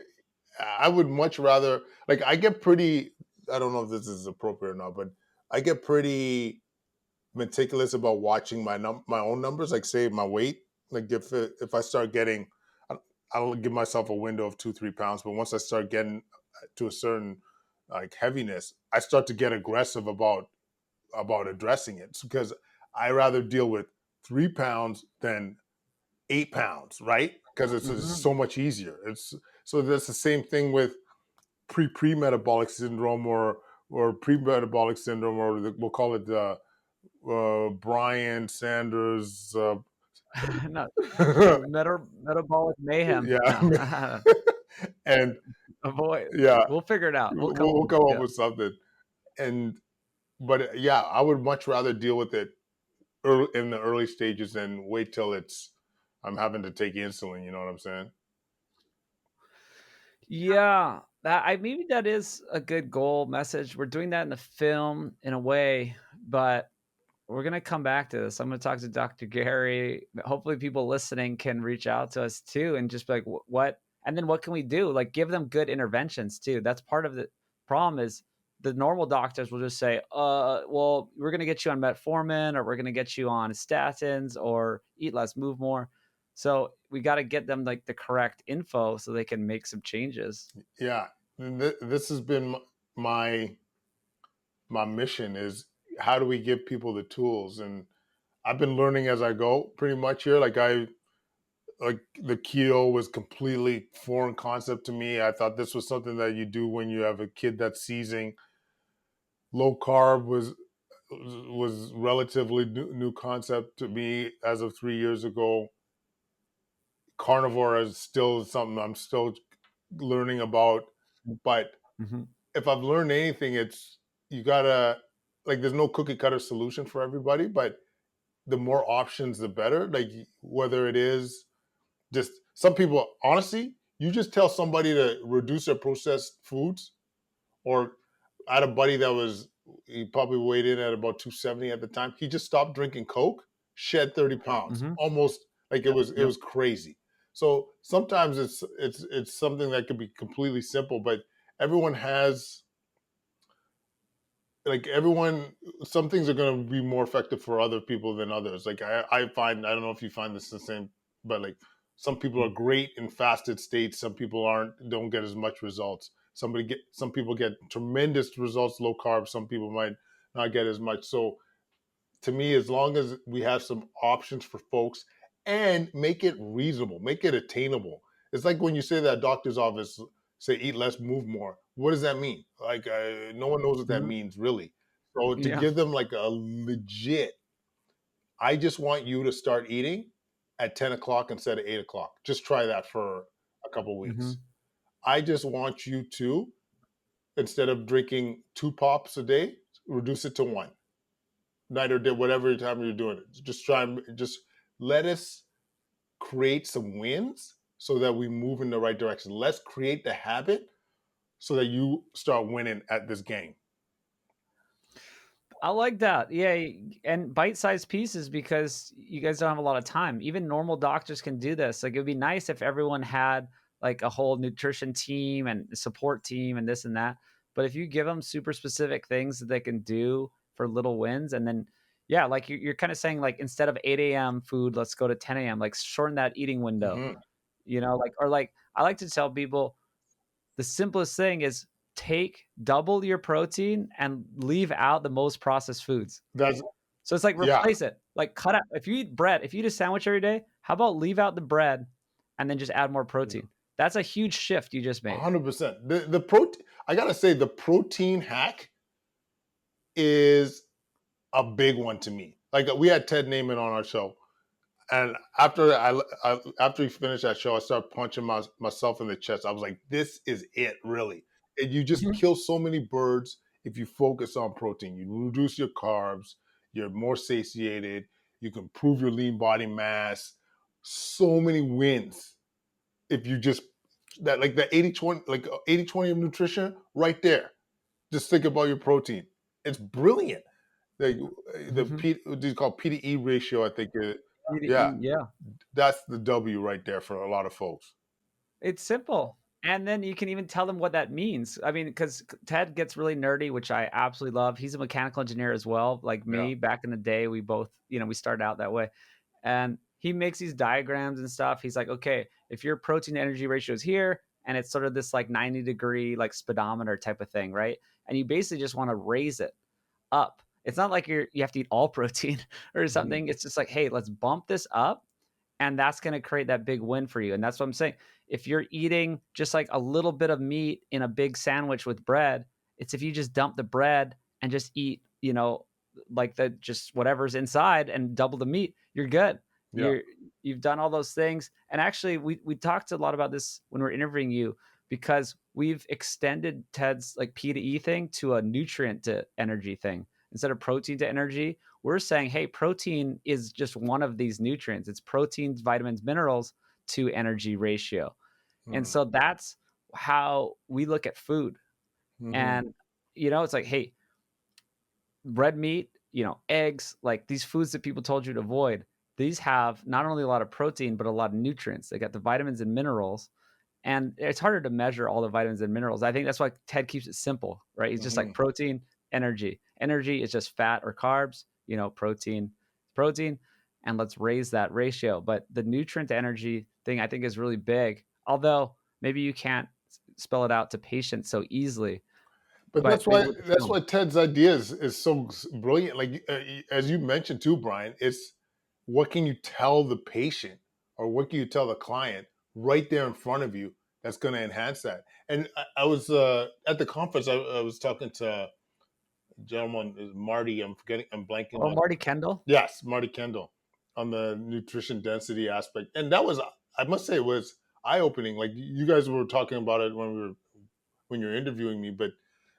I would much rather, like, I get pretty, I don't know if this is appropriate or not, but I get pretty meticulous about watching my own numbers. Like, say my weight, like if I start getting, I'll give myself a window of 2-3 pounds, but once I start getting to a certain like heaviness, I start to get aggressive about addressing it because I rather deal with 3 pounds than 8 pounds, right? Because it's Mhm. so much easier. It's so that's the same thing with pre-metabolic syndrome or pre-metabolic syndrome, or we'll call it Brian Sanders. No, metabolic mayhem. Yeah, No, and avoid. yeah, We'll figure it out. We'll come up we'll with come up yeah. with something. And but yeah, I would much rather deal with it in the early stages than wait till I'm having to take insulin. You know what I'm saying? Yeah, maybe that is a good goal message. We're doing that in the film in a way, but we're gonna come back to this. I'm gonna talk to Dr. Gary. Hopefully, people listening can reach out to us too and just be like, what? And then what can we do? Like, give them good interventions too. That's part of the problem. Is the normal doctors will just say, well, we're gonna get you on metformin, or we're gonna get you on statins, or eat less, move more. So we got to get them like the correct info so they can make some changes. Yeah, this has been my my mission is how do we give people the tools, and I've been learning as I go pretty much here. Like the keto was completely foreign concept to me. I thought this was something that you do when you have a kid that's seizing. Low carb was relatively new concept to me as of 3 years ago. Carnivore is still something I'm still learning about. But Mm-hmm. if I've learned anything, it's you gotta like there's no cookie cutter solution for everybody, but the more options, the better. Like whether it is just some people, honestly, you just tell somebody to reduce their processed foods. Or I had a buddy that he probably weighed in at about 270 at the time. He just stopped drinking Coke, shed 30 pounds, Mm-hmm. almost like Yep. it Yep. was crazy. So sometimes it's something that could be completely simple, but everyone has like everyone some things are going to be more effective for other people than others. Like I find, I don't know if you find this the same, but like some people are great in fasted states, some people don't get as much results. Some people get tremendous results low carb, some people might not get as much. So to me, as long as we have some options for folks and make it reasonable, make it attainable. It's like when you say that doctor's office say eat less, move more. What does that mean? Like no one knows what that Mm-hmm. means really. So to Yeah. give them like a legit, I just want you to start eating at 10 o'clock instead of 8 o'clock. Just try that for a couple Mm-hmm. weeks. I just want you to, instead of drinking 2 pops a day, reduce it to one night or day, whatever time you're doing it. Just try and just let us create some wins so that we move in the right direction. Let's create the habit so that you start winning at this game. I like that. Yeah, and bite-sized pieces because you guys don't have a lot of time. Even normal doctors can do this. Like it would be nice if everyone had like a whole nutrition team and support team and this and that. But if you give them super specific things that they can do for little wins, and then yeah, like you're kind of saying like instead of 8 a.m. food, let's go to 10 a.m. Like shorten that eating window. Mm-hmm. Like or like I like to tell people the simplest thing is take double your protein and leave out the most processed foods. That's So it's like yeah, replace it. Like cut out if you eat bread, if you eat a sandwich every day, how about leave out the bread and then just add more protein? That's a huge shift you just made. 100%. The protein. I gotta say, the protein hack is a big one to me. Like we had Ted Naiman on our show, and after he finished that show, I started punching myself in the chest. I was like, "This is it, really." And you just Mhm. kill so many birds if you focus on protein. You reduce your carbs. You're more satiated. You can improve your lean body mass. So many wins if you just that like the 80-20, like 80-20 of nutrition right there. Just think about your protein. It's brilliant. The Mhm. P, what do you call P to E ratio? I think Eat it, yeah, yeah. that's the W right there for a lot of folks. It's simple. And then you can even tell them what that means. I mean, because Ted gets really nerdy, which I absolutely love. He's a mechanical engineer as well, like Yeah. me. Back in the day, we both, we started out that way. And he makes these diagrams and stuff. He's like, okay, if your protein to energy ratio is here and it's sort of this like 90-degree like speedometer type of thing, right? And you basically just want to raise it up. It's not like you have to eat all protein or Mhm. something. It's just like, hey, let's bump this up, and that's going to create that big win for you. And that's what I'm saying. If you're eating just like a little bit of meat in a big sandwich with bread, it's if you just dump the bread and just eat, like the just whatever's inside and double the meat, you're good. Yeah. You've done all those things. And actually we talked a lot about this when we're interviewing you, because we've extended Ted's like P to E thing to a nutrient to energy thing. Instead of protein to energy, we're saying, hey, protein is just one of these nutrients. It's proteins, vitamins, minerals to energy ratio. And Mm. so that's how we look at food. Mhm. And, it's like, hey, red meat, eggs, like these foods that people told you to avoid, these have not only a lot of protein, but a lot of nutrients. They got the vitamins and minerals. And it's harder to measure all the vitamins and minerals. I think that's why Ted keeps it simple, right? He's just like Mhm. protein, energy. Energy is just fat or carbs, protein, and let's raise that ratio. But the nutrient to energy thing I think is really big, although maybe you can't spell it out to patients so easily, But but maybe with the that's film. why Ted's idea is so brilliant. Like as you mentioned too, Brian, it's what can you tell the patient or what can you tell the client right there in front of you that's going to enhance that. And I was at the conference. I was talking to a gentleman, Marty. I'm blanking Oh, on. Marty Kendall. Yes, Marty Kendall on the nutrition density aspect, and that was, I must say, it was eye opening. Like you guys were talking about it when you're interviewing me, but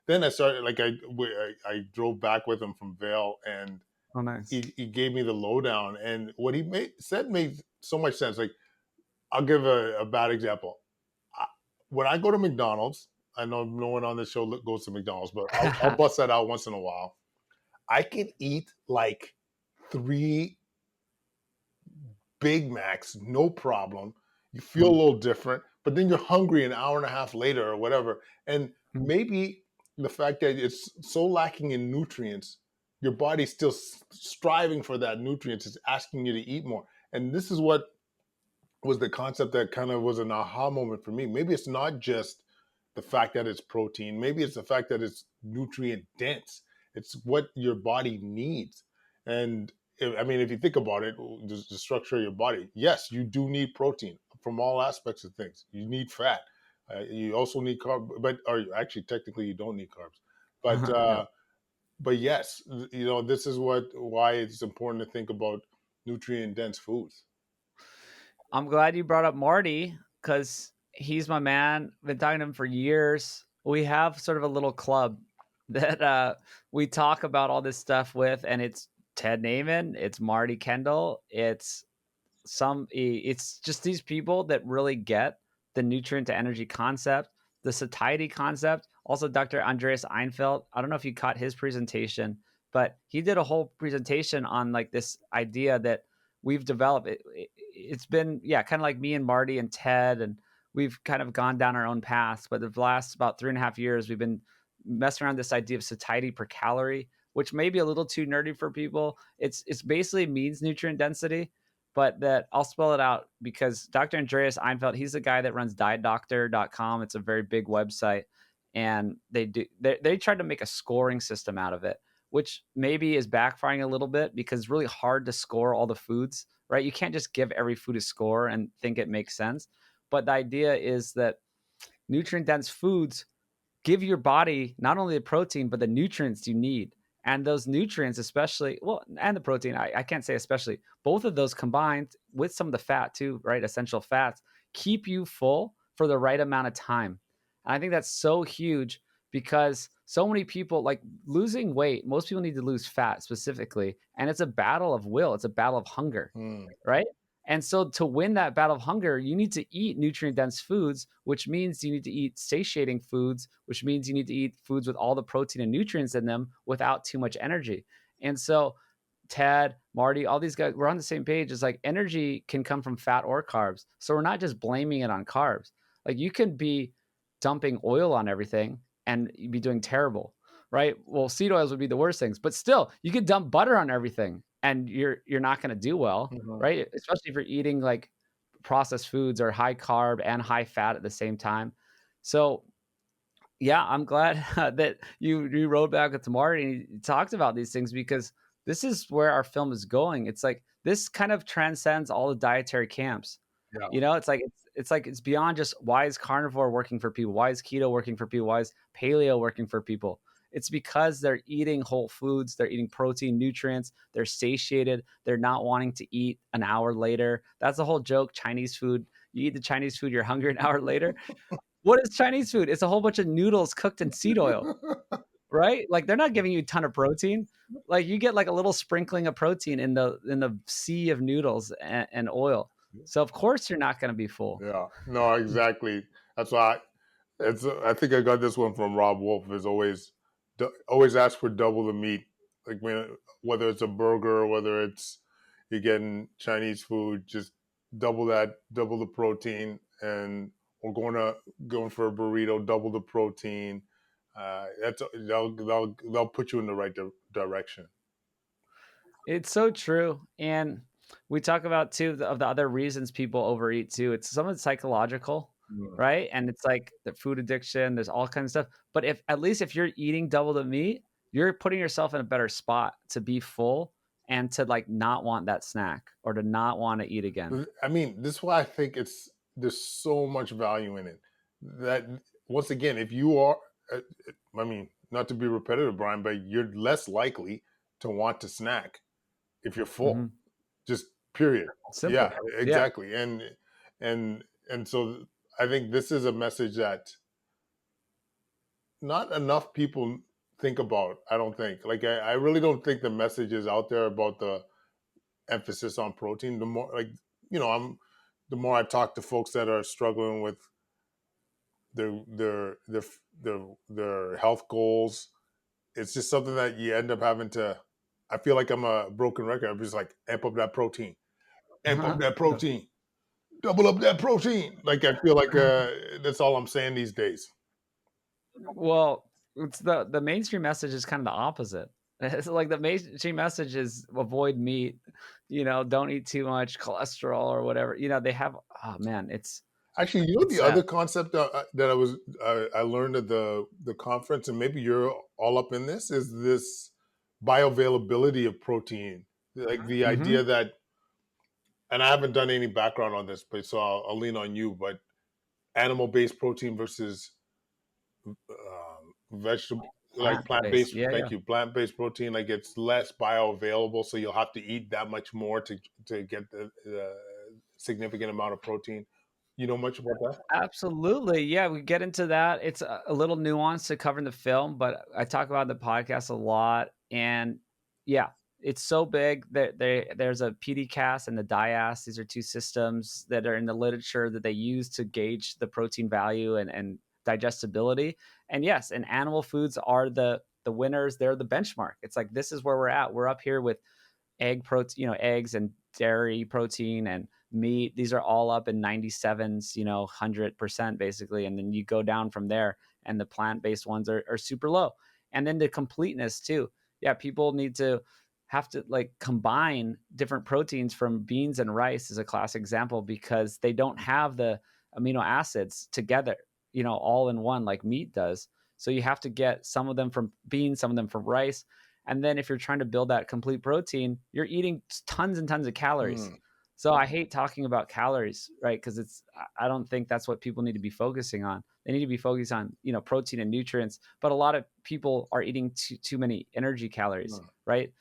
then I started like I drove back with him from Vail, and Oh, nice. he gave me the lowdown, and what he said made so much sense. Like I'll give a bad example. I, when I go to McDonald's, I know no one on this show goes to McDonald's, but I'll bust that out once in a while. I can eat like 3 Big Macs, no problem. You feel a Mhm. little different, but then you're hungry an hour and a half later or whatever. And Mhm. maybe the fact that it's so lacking in nutrients, your body's still striving for that nutrients. It's asking you to eat more. And this is what was the concept that kind of was an aha moment for me. Maybe it's not just the fact that it's protein. Maybe it's the fact that it's nutrient dense. It's what your body needs. And I mean, if you think about it, the structure of your body, yes, you do need protein from all aspects of things. You need fat. You also need carb, but or actually, technically, you don't need carbs. But Yeah. yes, this is why it's important to think about nutrient dense foods. I'm glad you brought up Marty, because he's my man. Been talking to him for years. We have sort of a little club that we talk about all this stuff with, and it's Ted Naiman, it's Marty Kendall, it's just these people that really get the nutrient to energy concept, the satiety concept. Also, Dr. Andreas Einfeld. I don't know if you caught his presentation, but he did a whole presentation on like this idea that we've developed. It's been, yeah, kind of like me and Marty and Ted, and we've kind of gone down our own paths. But the last about 3.5 years, we've been messing around this idea of satiety per calorie, which may be a little too nerdy for people. It's basically means nutrient density, but that I'll spell it out because Dr. Andreas Einfeld, he's the guy that runs dietdoctor.com. It's a very big website. And they tried to make a scoring system out of it, which maybe is backfiring a little bit because it's really hard to score all the foods, right? You can't just give every food a score and think it makes sense. But the idea is that nutrient dense foods give your body not only the protein, but the nutrients you need. And those nutrients, especially, well, and the protein, I can't say especially, both of those combined with some of the fat too, right? Essential fats keep you full for the right amount of time. And I think that's so huge because so many people like losing weight. Most people need to lose fat specifically. And it's a battle of will, it's a battle of hunger, Mm. right? And so to win that battle of hunger, you need to eat nutrient dense foods, which means you need to eat satiating foods, which means you need to eat foods with all the protein and nutrients in them without too much energy. And so Ted, Marty, all these guys, we're on the same page. It's like energy can come from fat or carbs. So we're not just blaming it on carbs. Like you can be dumping oil on everything and you'd be doing terrible, right? Well, seed oils would be the worst things, but still, you could dump butter on everything and you're not going to do well, Mhm. right? Especially if you're eating like processed foods are high carb and high fat at the same time. So yeah, I'm glad that you rode back with Marty and you talked about these things, because this is where our film is going. It's like this kind of transcends all the dietary camps. Yeah. You know, it's beyond just why is carnivore working for people? Why is keto working for people? Why is paleo working for people? It's because they're eating whole foods, they're eating protein, nutrients, they're satiated, they're not wanting to eat an hour later. That's the whole joke. Chinese food, you eat the Chinese food, you're hungry an hour later. What is Chinese food? It's a whole bunch of noodles cooked in seed oil, right? Like they're not giving you a ton of protein. Like you get like a little sprinkling of protein in the sea of noodles and oil. So of course you're not going to be full. Yeah, no, exactly. That's why I think I got this one from Rob Wolf. Is always ask for double the meat. Like whether it's a burger, whether it's you're getting Chinese food, just double the protein, and or going for a burrito, double the protein. They'll put you in the right direction. It's so true. And we talk about too of the other reasons people overeat too. It's some of it's psychological, Mm. right? And it's like the food addiction, there's all kinds of stuff. But if at least if you're eating double the meat, you're putting yourself in a better spot to be full and to like not want that snack or to not want to eat again. I mean, this is why I think there's so much value in it. That once again, if you are, I mean, not to be repetitive, Brian, but you're less likely to want to snack if you're full. Mhm. Just period. Simple. Yeah, Yeah. exactly. And so I think this is a message that not enough people think about. I don't think. Like I really don't think the message is out there about the emphasis on protein. The more like the more I talk to folks that are struggling with their their their their health goals, it's just something that you end up having to. I feel like I'm a broken record. I'm just like amp up that protein, double up that protein. Like I feel like that's all I'm saying these days. Well, it's the mainstream message is kind of the opposite. It's like the mainstream message is avoid meat, don't eat too much cholesterol or whatever. They have, oh man, Actually, it's the sad. other concept that I learned at the conference, and maybe you're all up in this, is this bioavailability of protein. Like the Hmm. idea that, and I haven't done any background on this, but so I'll lean on you. But animal-based protein versus vegetable, like Plant-based. plant-based. Yeah, yeah. Thank you, plant-based protein. Like it's less bioavailable, so you'll have to eat that much more to get the significant amount of protein. You know much about that? Absolutely. Yeah, we get into that. It's a little nuanced to cover in the film, but I talk about it in the podcast a lot. And yeah, it's so big that there's a PDCAS and the DIAS. These are two systems that are in the literature that they use to gauge the protein value and digestibility. And yes, and animal foods are the winners. They're the benchmark. It's like this is where we're at. We're up here with egg protein, eggs and dairy protein and meat. These are all up in 97s, 100% basically. And then you go down from there and the plant-based ones are super low. And then the completeness too. Yeah, people need to have to like combine different proteins from beans and rice is a classic example because they don't have the amino acids together, all in one like meat does. So you have to get some of them from beans, some of them from rice. And then if you're trying to build that complete protein, you're eating tons and tons of calories. Mm. So I hate talking about calories, right? Because I don't think that's what people need to be focusing on. They need to be focused on, protein and nutrients. But a lot of people are eating too many energy calories, Mm. right?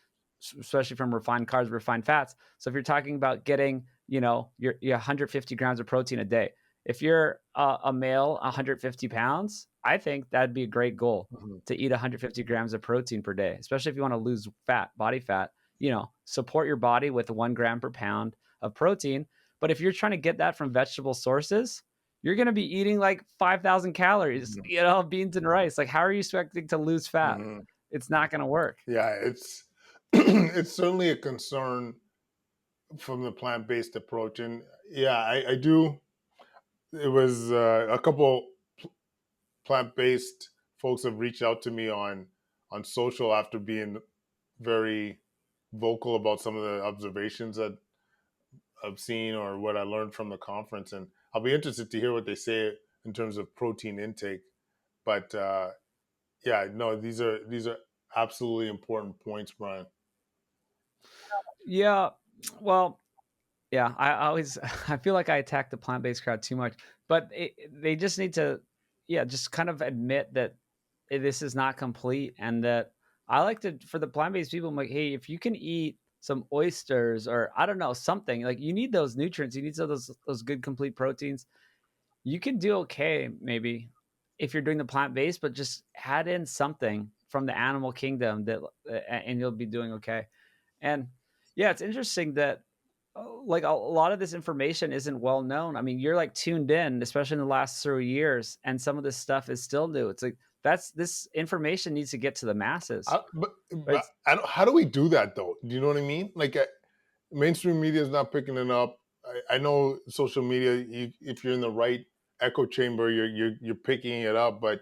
Especially from refined carbs, refined fats. So if you're talking about getting, your 150 grams of protein a day, if you're a male, 150 pounds, I think that'd be a great goal Mhm. to eat 150 grams of protein per day, especially if you want to lose body fat. Support your body with 1 gram per pound of protein. But if you're trying to get that from vegetable sources, you're going to be eating like 5,000 calories, Mhm. beans and rice. Like, how are you expecting to lose fat? Mhm. It's not going to work. Yeah, it's it's certainly a concern from the plant-based approach, and yeah, I do. It was a couple plant-based folks have reached out to me on social after being very vocal about some of the observations that I've seen or what I learned from the conference, and I'll be interested to hear what they say in terms of protein intake. But yeah, no, these are absolutely important points, Brian. Yeah. Well, yeah, I always I feel like I attack the plant-based crowd too much, but they just need to, yeah, just kind of admit that this is not complete, and that I like to for the plant-based people. I'm like, hey, if you can eat some oysters or I don't know something like you need those nutrients, you need those good complete proteins. You can do okay maybe if you're doing the plant-based, but just add in something from the animal kingdom that, and you'll be doing okay. And yeah, it's interesting that like a lot of this information isn't well known. I mean, you're like tuned in, especially in the last 3 years, and some of this stuff is still new. It's like that's this information needs to get to the masses, But right? how do we do that though? Do you know what I mean? Like mainstream media is not picking it up. I know social media. If you're in the right echo chamber, you're picking it up. But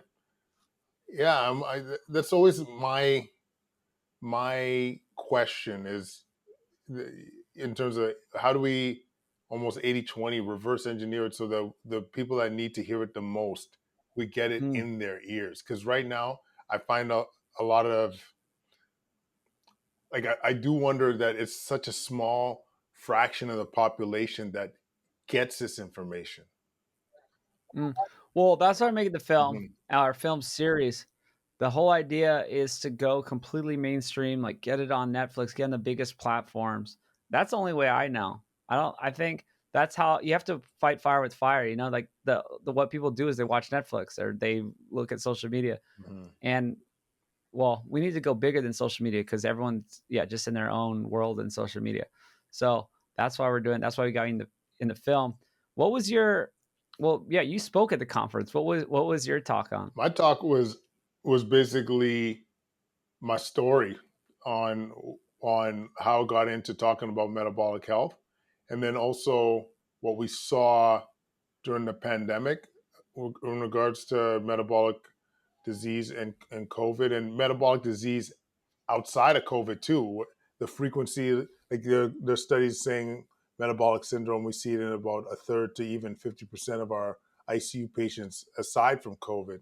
yeah, that's always my question is in terms of how do we almost 80-20 reverse engineer it so that the people that need to hear it the most, we get it Mm, in their ears. Because right now, I find out a lot of like I do wonder that it's such a small fraction of the population that gets this information. mm. Well, that's why I'm making the film, Mhm. our film series. The whole idea is to go completely mainstream, like get it on Netflix, get on the biggest platforms. That's the only way I know. I think that's how you have to fight fire with fire, you know, like the what people do is they watch Netflix or they look at social media. Mhm. And well, we need to go bigger than social media because everyone's yeah, just in their own world in social media. So that's why we're doing that's why we got in the film. What was your well, yeah, you spoke at the conference. What was your talk on? My talk was basically my story on how I got into talking about metabolic health, and then also what we saw during the pandemic in regards to metabolic disease and COVID and metabolic disease outside of COVID too. The frequency, like there are studies saying metabolic syndrome, we see it in about a third to even 50% of our ICU patients aside from COVID.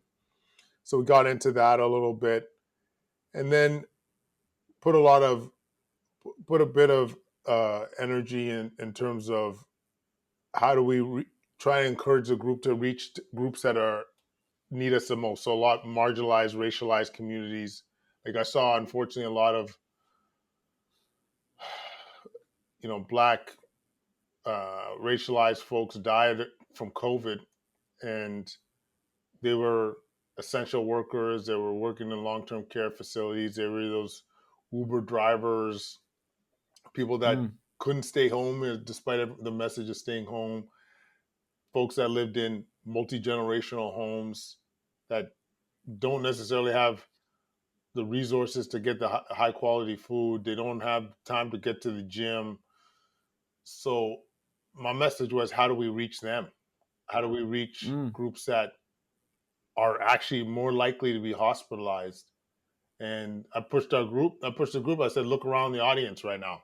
So we got into that a little bit, and then put a lot of put a bit of energy in terms of how do we try and encourage the group to reach groups that are need us the most. So a lot marginalized, racialized communities. Like I saw, unfortunately, a lot of black racialized folks died from COVID, and they were essential workers. They were working in long term care facilities. They were those Uber drivers, people that Mm, couldn't stay home despite the message of staying home. Folks that lived in multi generational homes that don't necessarily have the resources to get the high quality food. They don't have time to get to the gym. So my message was, how do we reach them? How do we reach mm, groups that are actually more likely to be hospitalized? And I pushed our group. I pushed the group. I said, look around the audience right now.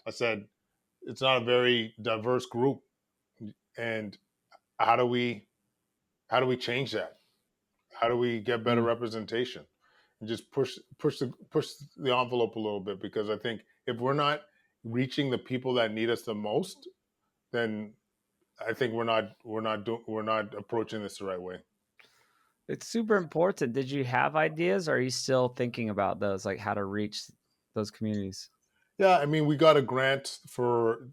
I said, it's not a very diverse group. And how do we change that? How do we get better mm. representation? And just push the envelope a little bit, because I think if we're not reaching the people that need us the most, then I think we're not approaching this the right way. It's super important. Did you have ideas? Or are you still thinking about those, like how to reach those communities? Yeah, I mean, we got a grant to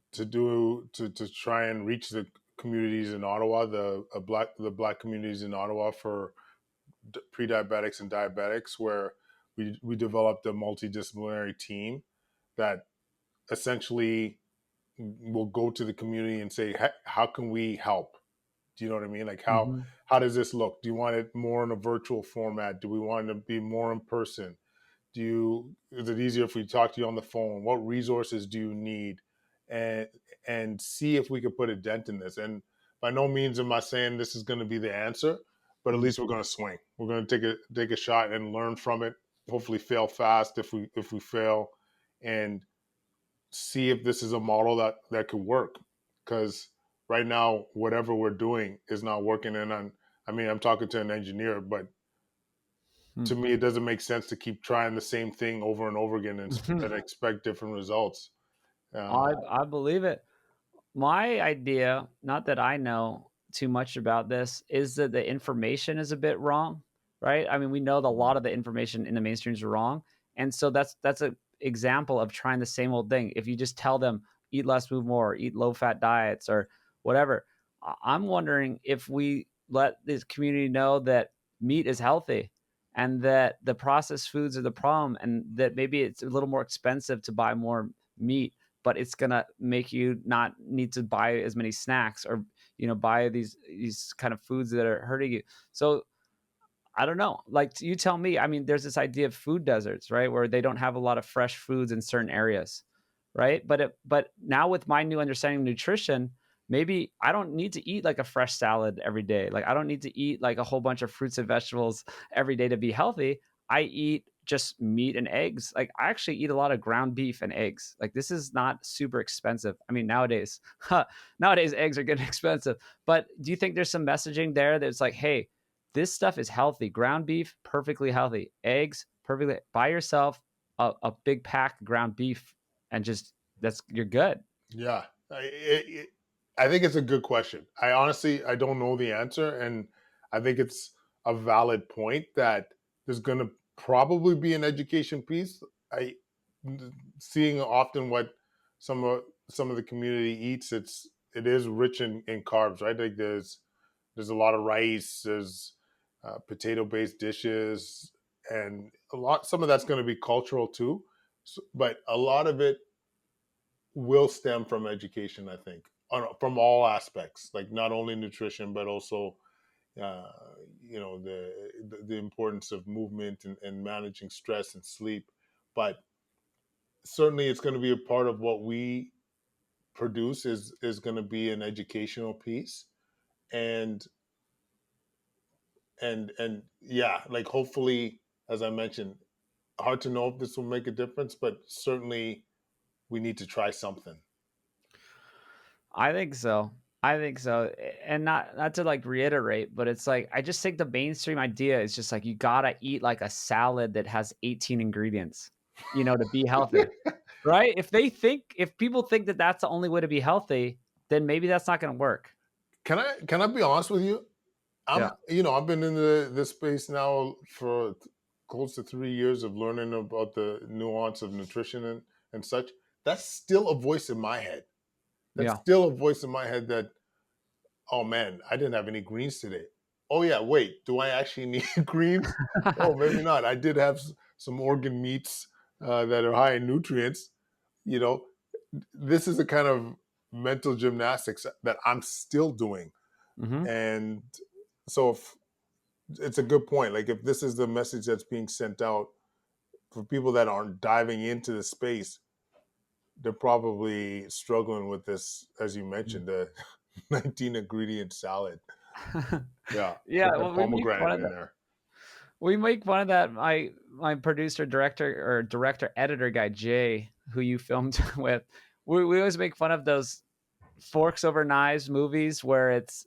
try and reach the communities in Ottawa, the black communities in Ottawa for pre-diabetics and diabetics, where we developed a multidisciplinary team that essentially will go to the community and say, how can we help? Do you know what I mean? Like Hmm. how does this look? Do you want it more in a virtual format? Do we want it to be more in person? Is it easier if we talk to you on the phone? What resources do you need? And see if we could put a dent in this. And by no means am I saying this is going to be the answer, but at Mm. least we're going to swing. We're going to take a shot and learn from it. Hopefully, fail fast if we fail, and see if this is a model that could work. because right now whatever we're doing is not working. And I mean, I'm talking to an engineer, but to me, it doesn't make sense to keep trying the same thing over and over again and expect different results. I believe it. My idea, not that I know too much about this, is that the information is a bit wrong, right? I mean, we know that a lot of the information in the mainstream is wrong, and so that's a example of trying the same old thing. If you just tell them eat less, move more, eat low fat diets, or whatever, I'm wondering if we let this community know that meat is healthy and that the processed foods are the problem, and that maybe it's a little more expensive to buy more meat, but it's gonna make you not need to buy as many snacks or buy these kind of foods that are hurting you. So I don't know. Like you tell me. I mean, there's this idea of food deserts, right, where they don't have a lot of fresh foods in certain areas, right? But now with my new understanding of nutrition, maybe I don't need to eat like a fresh salad every day. Like I don't need to eat like a whole bunch of fruits and vegetables every day to be healthy. I eat just meat and eggs. Like I actually eat a lot of ground beef and eggs. Like this is not super expensive. I mean, nowadays, nowadays eggs are getting expensive. But do you think there's some messaging there that's like, hey, this stuff is healthy. Ground beef, perfectly healthy. Eggs, perfectly. Buy yourself a big pack of ground beef and just you're good. Yeah, I think it's a good question. I honestly I don't know the answer, and I think it's a valid point that there's going to probably be an education piece. I seeing often what some of the community eats. It is rich in carbs, right? Like there's a lot of rice, there's potato based dishes, and some of that's going to be cultural too. So, but a lot of it will stem from education, I think, from all aspects, like not only nutrition, but also, uh, the importance of movement and managing stress and sleep. But certainly, it's going to be a part of what we produce is going to be an educational piece, and and yeah, like hopefully, as I mentioned, hard to know if this will make a difference, but certainly we need to try something. I think so. I think so. And not to like reiterate, but it's like I just think the mainstream idea is just like you gotta eat like a salad that has 18 ingredients, to be healthy. Right? If people think that that's the only way to be healthy, then maybe that's not going to work. Can I be honest with you? Yeah. I've been in this space now for close to 3 years of learning about the nuance of nutrition and such. That's still a voice in my head. That's Yeah. still a voice in my head that, oh man, I didn't have any greens today. Oh yeah, wait, do I actually need greens? Oh, maybe not. I did have some organ meats that are high in nutrients. You know, this is the kind of mental gymnastics that I'm still doing. Hmm. And so if, it's a good point. Like if this is the message that's being sent out for people that aren't diving into the space, they're probably struggling with this, as you mentioned, the 19 ingredient salad. Yeah, Yeah. put that Well, we make fun pomegranate of in that. there. We make fun of that. My producer, director, editor guy Jay, who you filmed with, we always make fun of those forks over knives movies where it's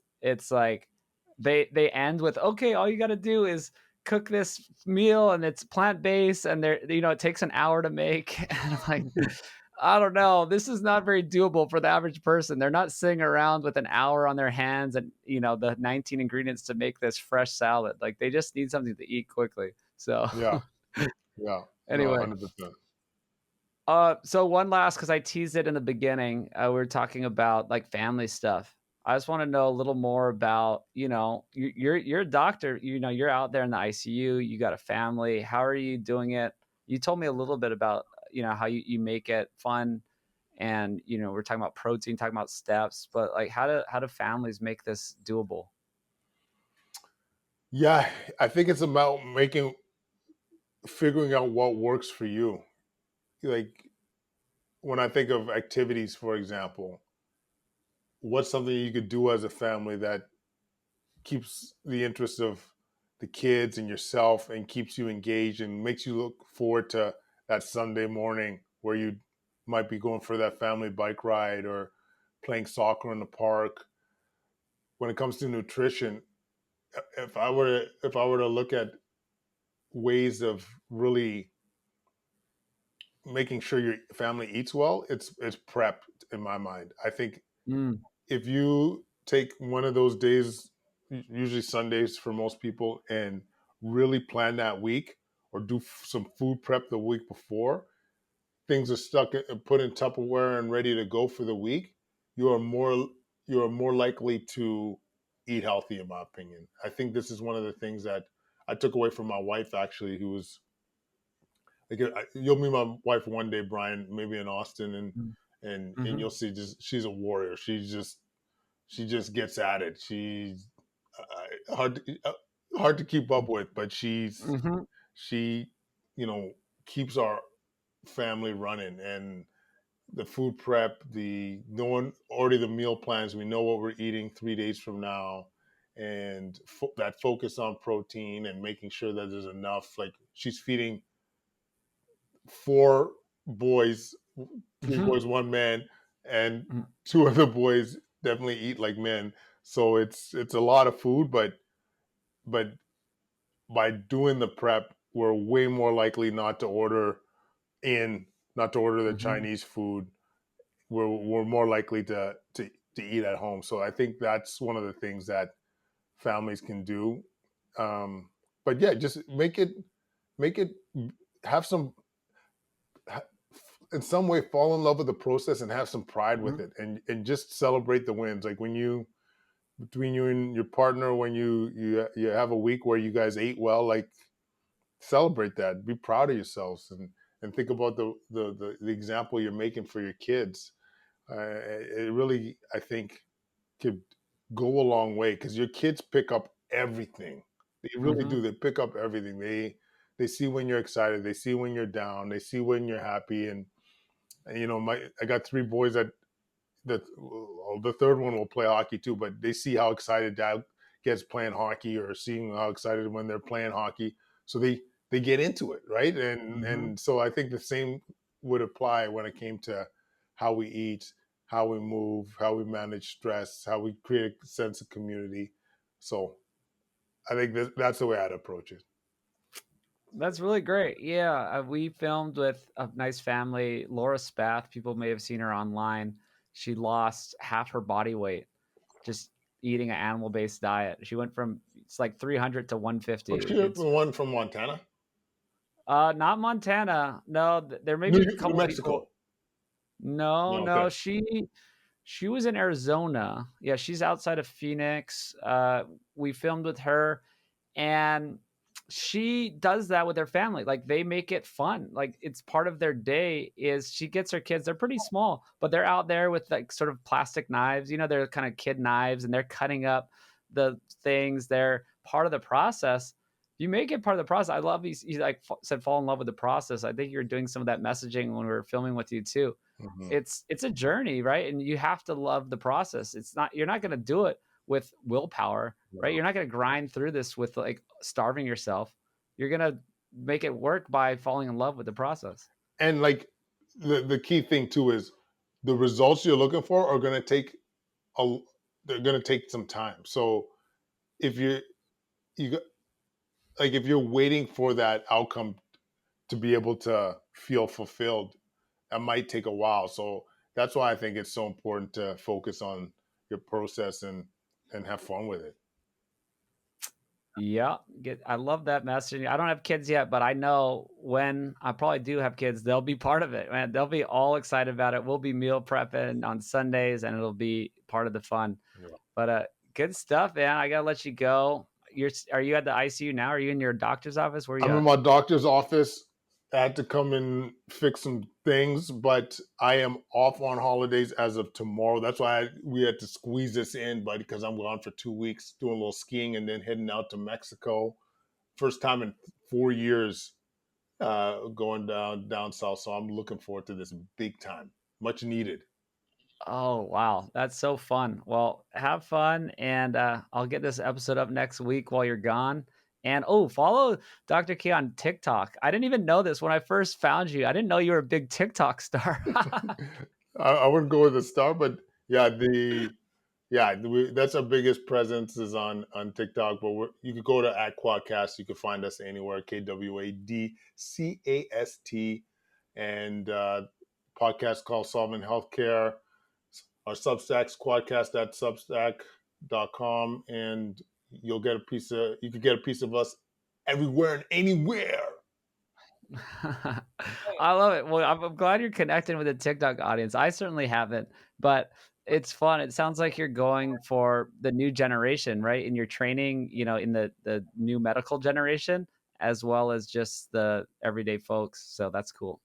like they end with, okay, all you got to do is cook this meal and it's plant based and it takes an hour to make. And I'm like, I don't know, this is not very doable for the average person. They're not sitting around with an hour on their hands and the 19 ingredients to make this fresh salad. Like they just need something to eat quickly. So Yeah, yeah, no, anyway, 100%. so one last, because I teased it in the beginning, we were talking about like family stuff. I just want to know a little more about, you're a doctor, you're out there in the ICU, you got a family. How are you doing it? You told me a little bit about, how you make it fun, and we're talking about protein, talking about steps, but like how do families make this doable? Yeah, I think it's about figuring out what works for you. Like when I think of activities, for example, what's something you could do as a family that keeps the interest of the kids and yourself and keeps you engaged and makes you look forward to that Sunday morning where you might be going for that family bike ride or playing soccer in the park. When it comes to nutrition, if I were to look at ways of really making sure your family eats well, it's prep in my mind. I think Mm, if you take one of those days, usually Sundays for most people, and really plan that week or do some food prep the week before, things are put in Tupperware and ready to go for the week, you are more likely to eat healthy, in my opinion. I think this is one of the things that I took away from my wife, actually, who was like, you'll meet my wife one day, Brian, maybe in Austin, and mm, and mhm, you'll see, just she's a warrior. She just gets at it. She's hard to keep up with, but mhm, she you know keeps our family running, and the food prep, the knowing already the meal plans. We know what we're eating 3 days from now, and that focus on protein and making sure that there's enough. Like, she's feeding four boys, three mhm, boys, one man, and mm, two of the boys definitely eat like men. So it's a lot of food, but by doing the prep, we're way more likely in, not to order the mhm. Chinese food. We're more likely to eat at home. So I think that's one of the things that families can do. Um, but yeah, just make it have some in some way fall in love with the process and have some pride with Mhm. it, and just celebrate the wins. Like, when you between you and your partner, when you have a week where you guys ate well, like, celebrate that, be proud of yourselves, and think about the example you're making for your kids. It really, I think, could go a long way, because your kids pick up everything. They really do. Mhm. They pick up everything. They see when you're excited, they see when you're down, they see when you're happy. And my I got three boys that well, the third one will play hockey too, but they see how excited dad gets playing hockey, or seeing how excited when they're playing hockey. So they get into it, right? and Mhm. and so I think the same would apply when it came to how we eat, how we move, how we manage stress, how we create a sense of community. So I think that's the way I'd approach it. That's really great. Yeah, we filmed with a nice family. Laura Spath, people may have seen her online. She lost half her body weight just eating an animal-based diet. She went from it's like 300 to Was 150. she the It's one from Montana? not Montana. No, there may be a New couple people. Mexico. No, No, no, okay. she was in Arizona. Yeah, she's outside of Phoenix. We filmed with her, and she does that with her family. Like, they make it fun. Like, it's part of their day. Is she gets her kids? They're pretty small, but they're out there with like sort of plastic knives. They're kind of kid knives, and they're cutting up the things. They're part of the process. You make it part of the process. I love these. You like said, fall in love with the process. I think you're doing some of that messaging when we were filming with you too. Mhm. It's a journey, right? And you have to love the process. You're not going to do it with willpower, right? You're not going to grind through this with like starving yourself. You're going to make it work by falling in love with the process. And, like, the key thing too is the results you're looking for are going to take a they're going to take some time. So if you got- like, if you're waiting for that outcome to be able to feel fulfilled, that might take a while. So that's why I think it's so important to focus on your process, and have fun with it. Yeah, I love that messaging. I don't have kids yet, but I know when I probably do have kids, they'll be part of it, man. They'll be all excited about it. We'll be meal prepping on Sundays, and it'll be part of the fun. Yeah. But good stuff, man. I gotta let you go. Are you at the ICU now? Are you in your doctor's office? Where are you I'm in at? my doctor's office. I had to come and fix some things, but I am off on holidays as of tomorrow. That's why we had to squeeze this in, but because I'm gone for 2 weeks doing a little skiing and then heading out to Mexico. First time in 4 years going down south. So I'm looking forward to this big time. Much needed. Oh, wow. That's so fun. Well, have fun, and I'll get this episode up next week while you're gone. And follow Dr. Key on TikTok. I didn't even know this when I first found you. I didn't know you were a big TikTok star. I wouldn't go with a star, but Yeah, that's our biggest presence is on TikTok. But you could go to at Quadcast. You can find us anywhere. KWADCAST, and podcast called Solving Healthcare. Our Substacks Quadcast at Substack.com, and you could get a piece of us everywhere and anywhere. I love it. Well, I'm glad you're connecting with the TikTok audience. I certainly haven't, but it's fun. It sounds like you're going for the new generation, right? In your training, in the new medical generation, as well as just the everyday folks. So that's cool.